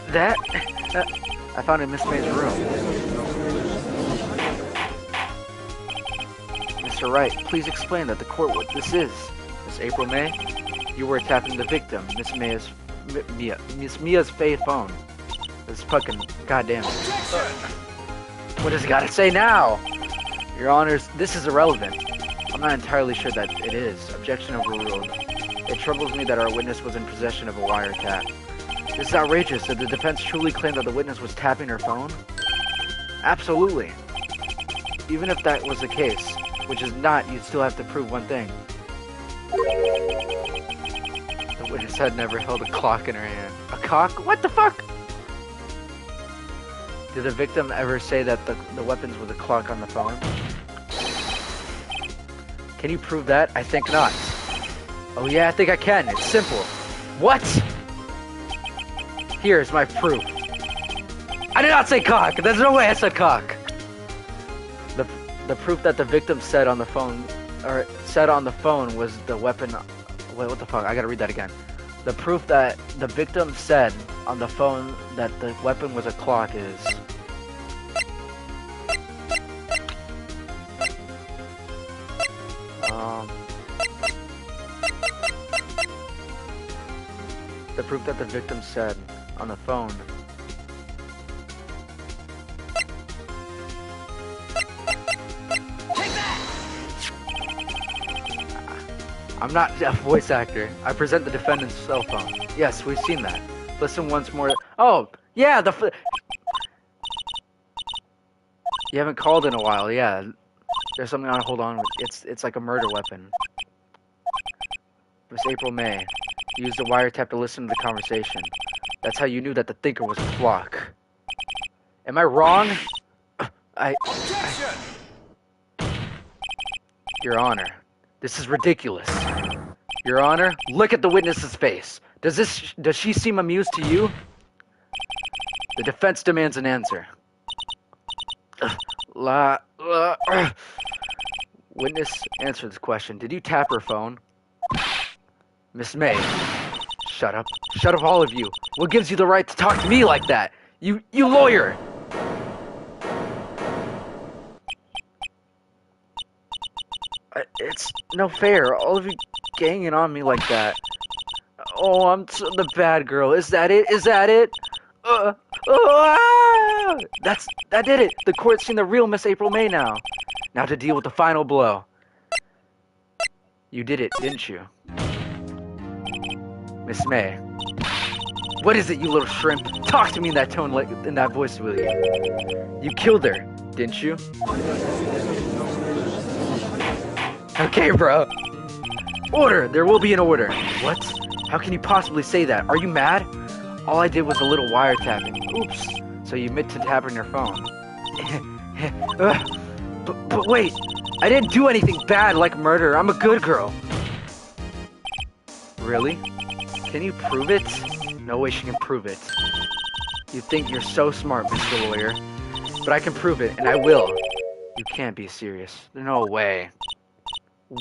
That? I found it in Miss May's room. Mr. Wright, please explain that the court what this is. Miss Miss April May? You were tapping the victim, Miss Mia's fake phone. This fucking goddamn. What does it gotta say now? Your Honors, this is irrelevant. I'm not entirely sure that it is. Objection overruled. It troubles me that our witness was in possession of a wiretap. This is outrageous. Did the defense truly claim that the witness was tapping her phone? Absolutely. Even if that was the case, which is not, you'd still have to prove one thing. The witness had never held a clock in her hand. A cock? What the fuck? Did the victim ever say that the weapons were the clock on the phone? Can you prove that? I think not. Oh yeah, I think I can. It's simple. What? Here's my proof. I did not say cock! There's no way I said cock! The proof that the victim said on the phone, or said on the phone, was the weapon. Wait, what the fuck? I gotta read that again. The proof that the victim said on the phone that the weapon was a clock is... the proof that the victim said on the phone... I'm not a voice actor. I present the defendant's cell phone. Yes, we've seen that. Listen once more. Oh, yeah, you haven't called in a while, yeah. There's something on hold on. It's like a murder weapon. Miss April May used the wiretap to listen to the conversation. That's how you knew that the thinker was a clock. Am I wrong? Your Honor. This is ridiculous. Your Honor, look at the witness's face. Does she seem amused to you? The defense demands an answer. Witness, answer this question. Did you tap her phone? Miss May. Shut up. Shut up, all of you. What gives you the right to talk to me like that? You lawyer! It's no fair. All of you ganging on me like that. Oh, I'm the bad girl. Is that it? Is that it? That did it. The court's seen the real Miss April May now. Now to deal with the final blow. You did it, didn't you? Miss May. What is it, you little shrimp? Talk to me in that tone, in that voice, will you? You killed her, didn't you? Okay, bro. Order! There will be an order. What? How can you possibly say that? Are you mad? All I did was a little wiretapping. Oops. So you admit to tapping your phone. But wait. I didn't do anything bad like murder. I'm a good girl. Really? Can you prove it? No way she can prove it. You think you're so smart, Mr. Lawyer. But I can prove it, and I will. You can't be serious. No way.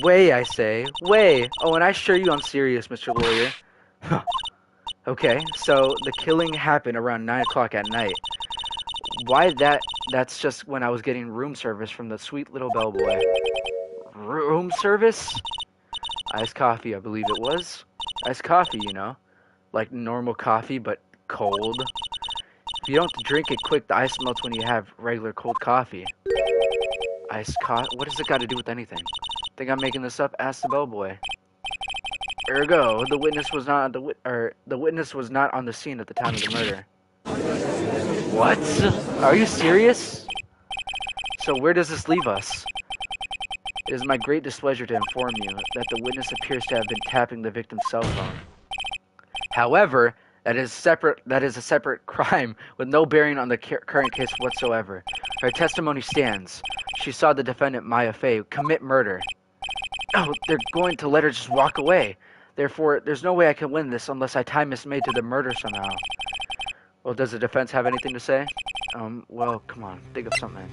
Way, I say. Way. Oh, and I assure you I'm serious, Mr. Lawyer. Okay, so the killing happened around 9 o'clock at night. Why that? That's just when I was getting room service from the sweet little bellboy. Room service? Iced coffee, I believe it was. Iced coffee, you know. Like normal coffee, but cold. If you don't drink it quick, the ice melts when you have regular cold coffee. Iced coffee? What does it got to do with anything? Think I'm making this up? Ask the bellboy. Ergo, the witness was not on the scene at the time of the murder. What? Are you serious? So where does this leave us? It is my great displeasure to inform you that the witness appears to have been tapping the victim's cell phone. However, that is a separate crime with no bearing on the current case whatsoever. Her testimony stands. She saw the defendant, Maya Fey, commit murder. Oh, they're going to let her just walk away. Therefore, there's no way I can win this unless I tie Miss May to the murder somehow. Well, does the defense have anything to say? Well, come on, think of something.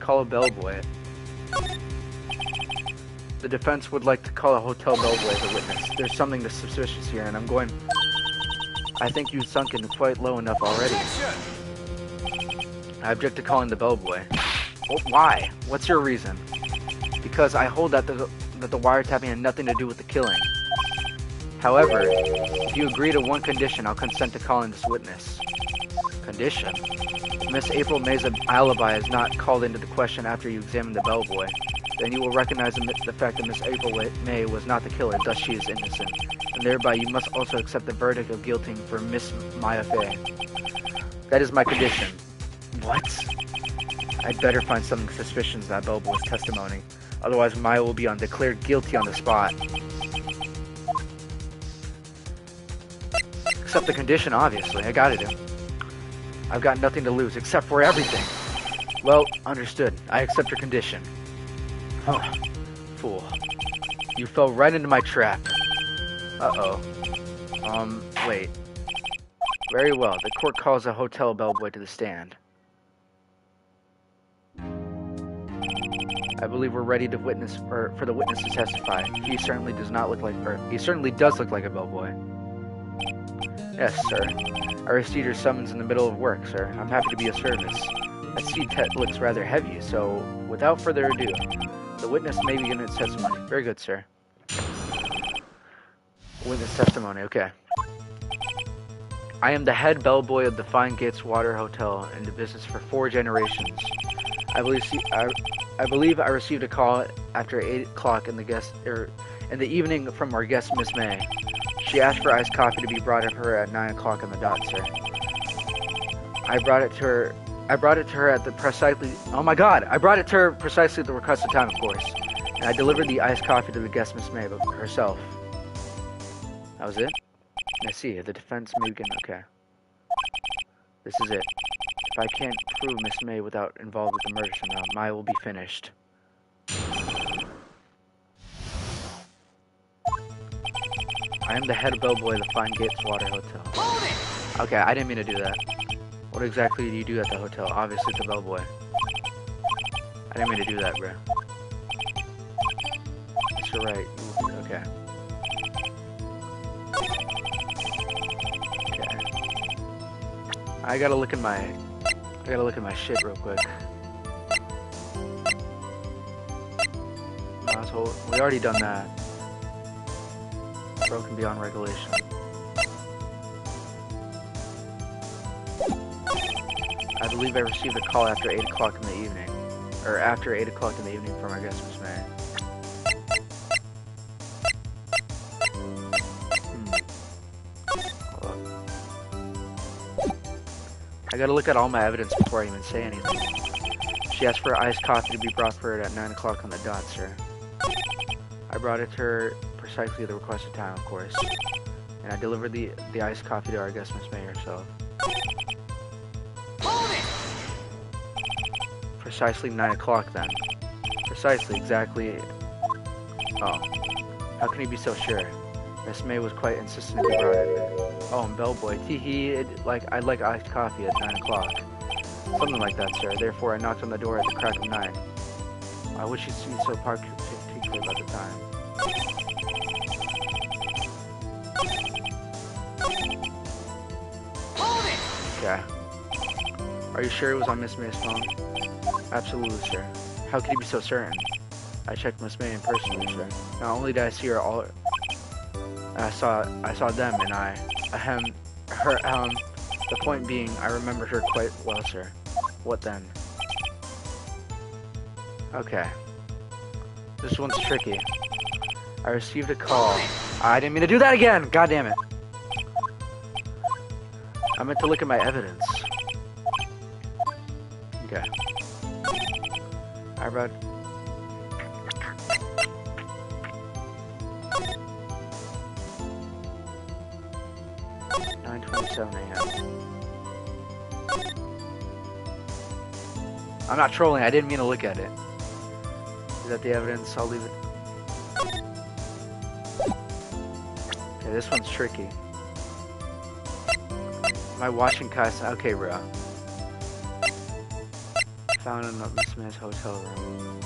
Call a bellboy. The defense would like to call a hotel bellboy as a witness. There's something that's suspicious here, and I think you've sunk in quite low enough already. I object to calling the bellboy. Why? What's your reason? Because I hold that the wiretapping had nothing to do with the killing. However, if you agree to one condition, I'll consent to calling this witness. Condition? Miss April May's alibi is not called into the question after you examine the bellboy. Then you will recognize the fact that Miss April May was not the killer, thus she is innocent. And thereby you must also accept the verdict of guilty for Miss Maya Fey. That is my condition. What? I'd better find something suspicious in that bellboy's testimony. Otherwise Maya will be declared guilty on the spot. Accept the condition, obviously. I gotta do. I've got nothing to lose, except for everything. Well, understood. I accept your condition. Huh. Fool. You fell right into my trap. Uh-oh. Wait. Very well. The court calls a hotel bellboy to the stand. I believe we're ready to witness, or for the witness to testify. He certainly does look like a bellboy. Yes, sir. I received your summons in the middle of work, sir. I'm happy to be of service. I see Tet looks rather heavy, so without further ado, the witness may begin its testimony. Very good, sir. Witness testimony, okay. I am the head bellboy of the Fine Gates Water Hotel in the business for 4 generations. I believe I received a call after 8 o'clock in the evening from our guest, Miss May. She asked for iced coffee to be brought to her at 9 o'clock on the dot, sir. I brought it to her at the precisely... Oh my god! I brought it to her precisely at the requested time, of course. And I delivered the iced coffee to the guest, Miss May, herself. That was it? I see. The defense may begin. Okay. This is it. If I can't prove Miss May without involved with the murder somehow, Maya will be finished. I am the head bellboy of the Fine Gates Water Hotel. Okay, I didn't mean to do that. What exactly do you do at the hotel? Obviously, it's a bellboy. I didn't mean to do that, bro. Yes, you're right. Okay. Okay. I gotta look at my shit real quick. Asshole. We already done that. Broken beyond regulation. I believe I received a call after 8 o'clock in the evening. Or after 8 o'clock in the evening from our guest, Miss May. I gotta look at all my evidence before I even say anything. She asked for iced coffee to be brought for her at 9 o'clock on the dot, sir. I brought it to her precisely at the requested time, of course. And I delivered the iced coffee to our guest, Miss May herself. Precisely 9 o'clock then. Precisely, exactly. Oh. How can he be so sure? Miss May was quite insistent to be brought in. Oh, and bellboy. I'd like iced coffee at 9 o'clock. Something like that, sir. Therefore, I knocked on the door at the crack of 9. I wish you'd seen so particular about the time. Okay. Are you sure it was on Miss May's phone? Absolutely, sir. How could you be so certain? I checked Miss May in personally, sir. Not only did I see her all... I saw them, and the point being, I remembered her quite well, sir. What then? Okay. This one's tricky. I received a call. I didn't mean to do that again! God damn it. I meant to look at my evidence. Okay. I read... 9:27 a.m. I'm not trolling, I didn't mean to look at it. Is that the evidence? I'll leave it. Okay, this one's tricky. Am I watching Kai's? Okay, bro. Found in Miss May's hotel room.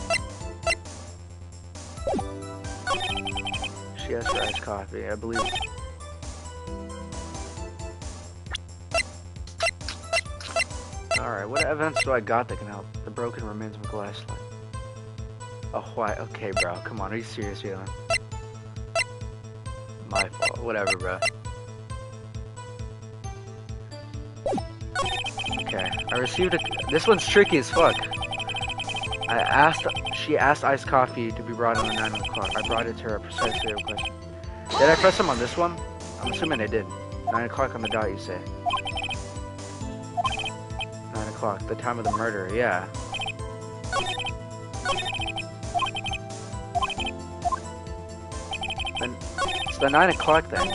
She asked for iced coffee, I believe. Alright, what evidence do I got that can help? The broken remains of a glass slide. Oh, why? Okay, bro. Come on, are you serious, Jalen? My fault. Whatever, bro. Okay, I received a... This one's tricky as fuck. She asked iced coffee to be brought on at 9 o'clock. I brought it to her precisely her question. Did I press them on this one? I'm assuming I did. 9 o'clock on the dot, you say. 9 o'clock, the time of the murder, yeah. Then it's the 9 o'clock then.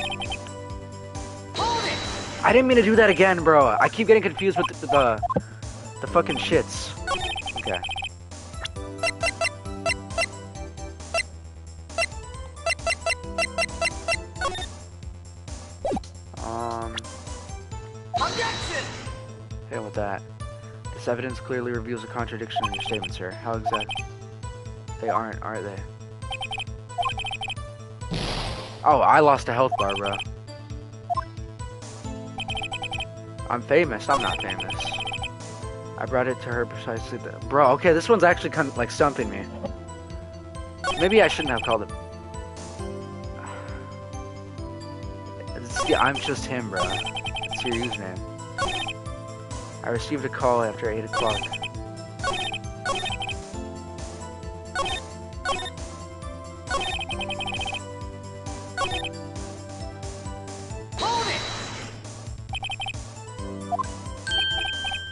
I didn't mean to do that again, bro. I keep getting confused with the fucking shits. Okay. Hey, with that. This evidence clearly reveals a contradiction in your statement, sir. How exactly? They aren't they? Oh, I lost a health bar, bro. I'm famous. I'm not famous. I brought it to her precisely. Bro, okay, this one's actually kind of like stumping me. Maybe I shouldn't have called it. I'm just him, bro. It's your username. I received a call after 8 o'clock.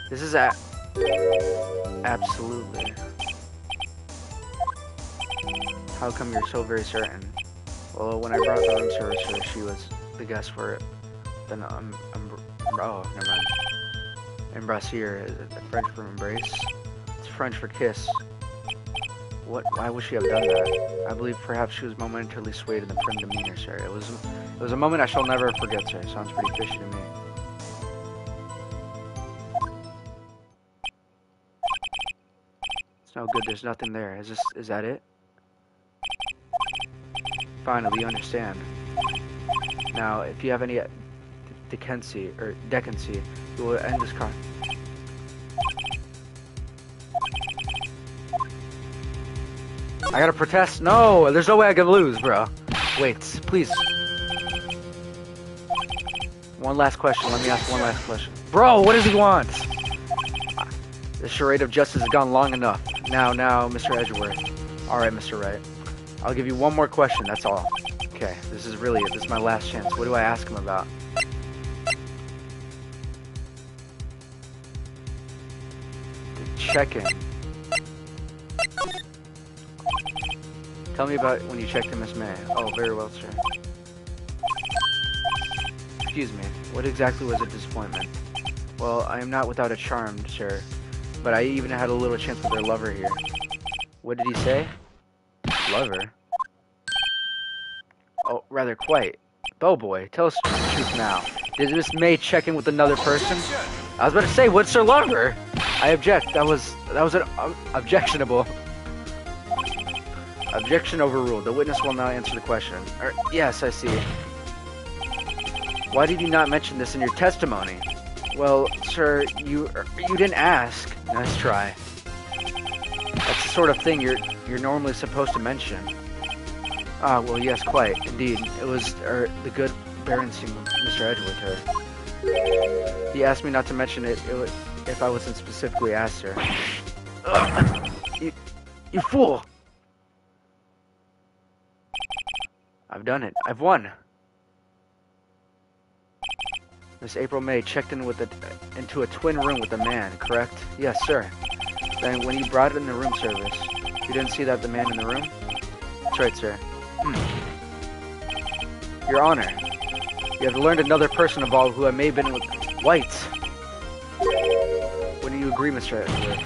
This is absolutely. How come you're so very certain? Well, when I brought the room service, she was the guest for it. Then oh, never mind. Embrassier, French for embrace. It's French for kiss. What? Why would she have done that? I believe perhaps she was momentarily swayed in the prim demeanor, sir. It was a moment I shall never forget, sir. Sounds pretty fishy to me. It's no good. There's nothing there. Is that it? Finally, you understand. Now, if you have any decency, you will end this con. I gotta protest. No, there's no way I can lose, bro. Wait, please. One last question. Let me ask one last question. Bro, what does he want? The charade of justice has gone long enough. Now, Mr. Edgeworth. Alright, Mr. Wright. I'll give you one more question, that's all. Okay, this is really it. This is my last chance. What do I ask him about? The check-in. Tell me about when you checked in Miss May. Oh, very well, sir. Excuse me, what exactly was a disappointment? Well, I am not without a charm, sir. But I even had a little chance with her lover here. What did he say? Lover? Oh, rather quite. Bellboy, tell us the truth now. Did Miss May check in with another person? I was about to say, what's her lover? I object. That was an objectionable. Objection overruled. The witness will now answer the question. Yes, I see. Why did you not mention this in your testimony? Well, sir, you didn't ask. Nice try. That's the sort of thing you're normally supposed to mention. Ah, well, yes, quite. Indeed. It was the good Baroncy Mr. Edgeworth her. He asked me not to mention it if I wasn't specifically asked, sir. Ugh. You fool! I've done it. I've won. Miss April May checked in into a twin room with a man, correct? Yes, sir. Then when you brought it in the room service, you didn't see the man in the room? That's right, sir. Your Honor, you have learned another person involved who may have been with White. When you agree, Mr. Edgeworth?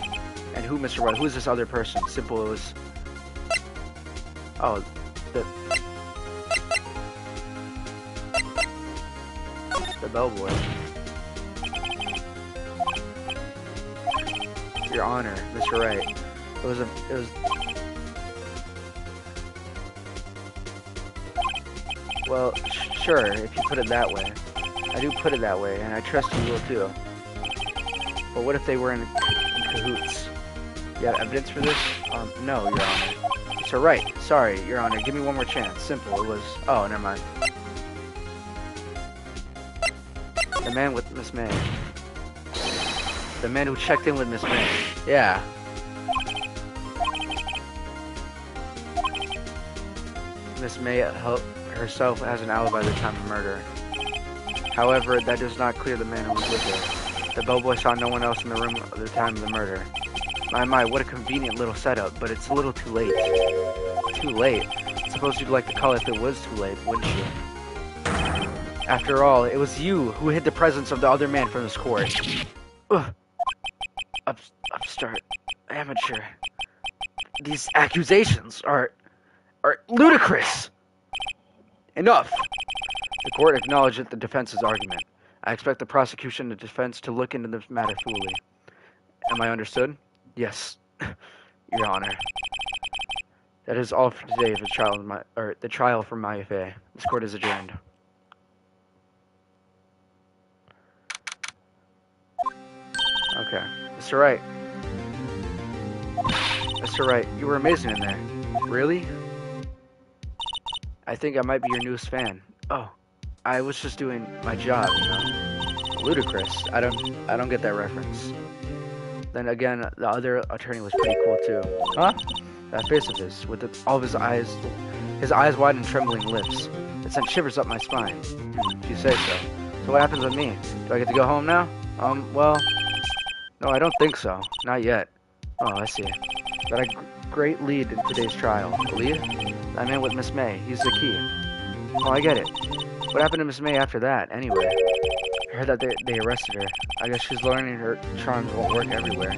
And who, Mr. White? Who is this other person? Simple, it was... Oh, the bellboy. Your Honor, Mr. Wright. It was... Well, sure, if you put it that way. I do put it that way, and I trust you will too. But what if they were in cahoots? You have evidence for this? No, Your Honor. So right. Sorry, Your Honor. Give me one more chance. Simple. It was... Oh, never mind. The man with Miss May. The man who checked in with Miss May. Yeah. Miss May herself has an alibi at the time of murder. However, that does not clear the man who was with her. The bellboy saw no one else in the room at the time of the murder. My, what a convenient little setup, but it's a little too late. Too late? I suppose you'd like to call it if it was too late, wouldn't you? After all, it was you who hid the presence of the other man from this court. Ugh. Upstart. Amateur. These accusations are ludicrous! Enough! The court acknowledged the defense's argument. I expect the prosecution and the defense to look into this matter fully. Am I understood? Yes, Your Honor. That is all for today for the trial for Mayafe. This court is adjourned. Okay. Mr. Wright. Mr. Wright, you were amazing in there. Really? I think I might be your newest fan. Oh, I was just doing my job, you know. Ludicrous. I don't get that reference. Then again, the other attorney was pretty cool too. Huh? That face of his, with all of his eyes wide and trembling lips. It sent shivers up my spine. If you say so. So what happens with me? Do I get to go home now? Well, no, I don't think so. Not yet. Oh, I see. But a great lead in today's trial. The lead? I meant with Miss May. He's the key. Oh, I get it. What happened to Miss May after that, anyway? I heard that they arrested her. I guess she's learning her charms won't work everywhere.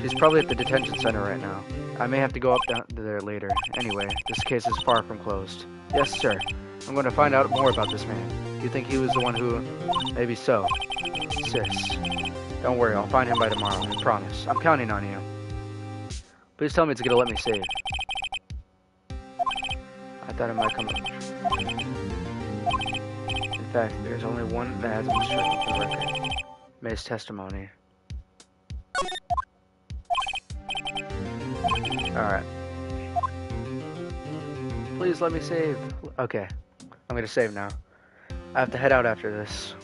She's probably at the detention center right now. I may have to go down there later. Anyway, this case is far from closed. Yes, sir. I'm going to find out more about this man. You think he was the one who... Maybe so. Sis. Don't worry, I'll find him by tomorrow. I promise. I'm counting on you. Please tell me it's gonna let me save. I thought it might come up. In fact, there's only one that hasn't been struck from the record. May's testimony. Alright. Please let me save. Okay. I'm gonna save now. I have to head out after this.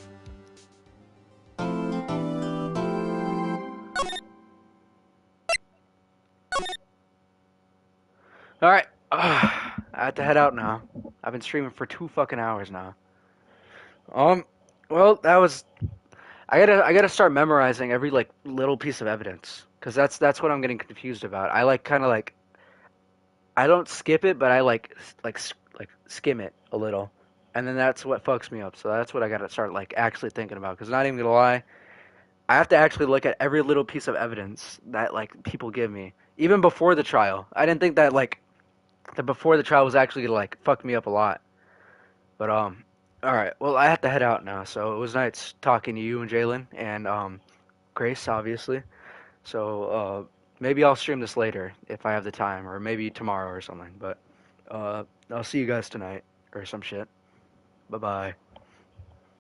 Alright. I have to head out now. I've been streaming for 2 fucking hours now. Well, that was... I gotta start memorizing every, like, little piece of evidence. Because that's what I'm getting confused about. I, like, kind of, like... I don't skip it, but I, like, skim it a little. And then that's what fucks me up. So that's what I gotta start, like, actually thinking about. Because not even gonna lie, I have to actually look at every little piece of evidence that, like, people give me. Even before the trial. I didn't think that, like... that before the trial was actually gonna, like, fuck me up a lot. But, alright, well, I have to head out now, so it was nice talking to you and Jalen, and, Grace, obviously. So, maybe I'll stream this later, if I have the time, or maybe tomorrow or something, but, I'll see you guys tonight, or some shit. Bye-bye.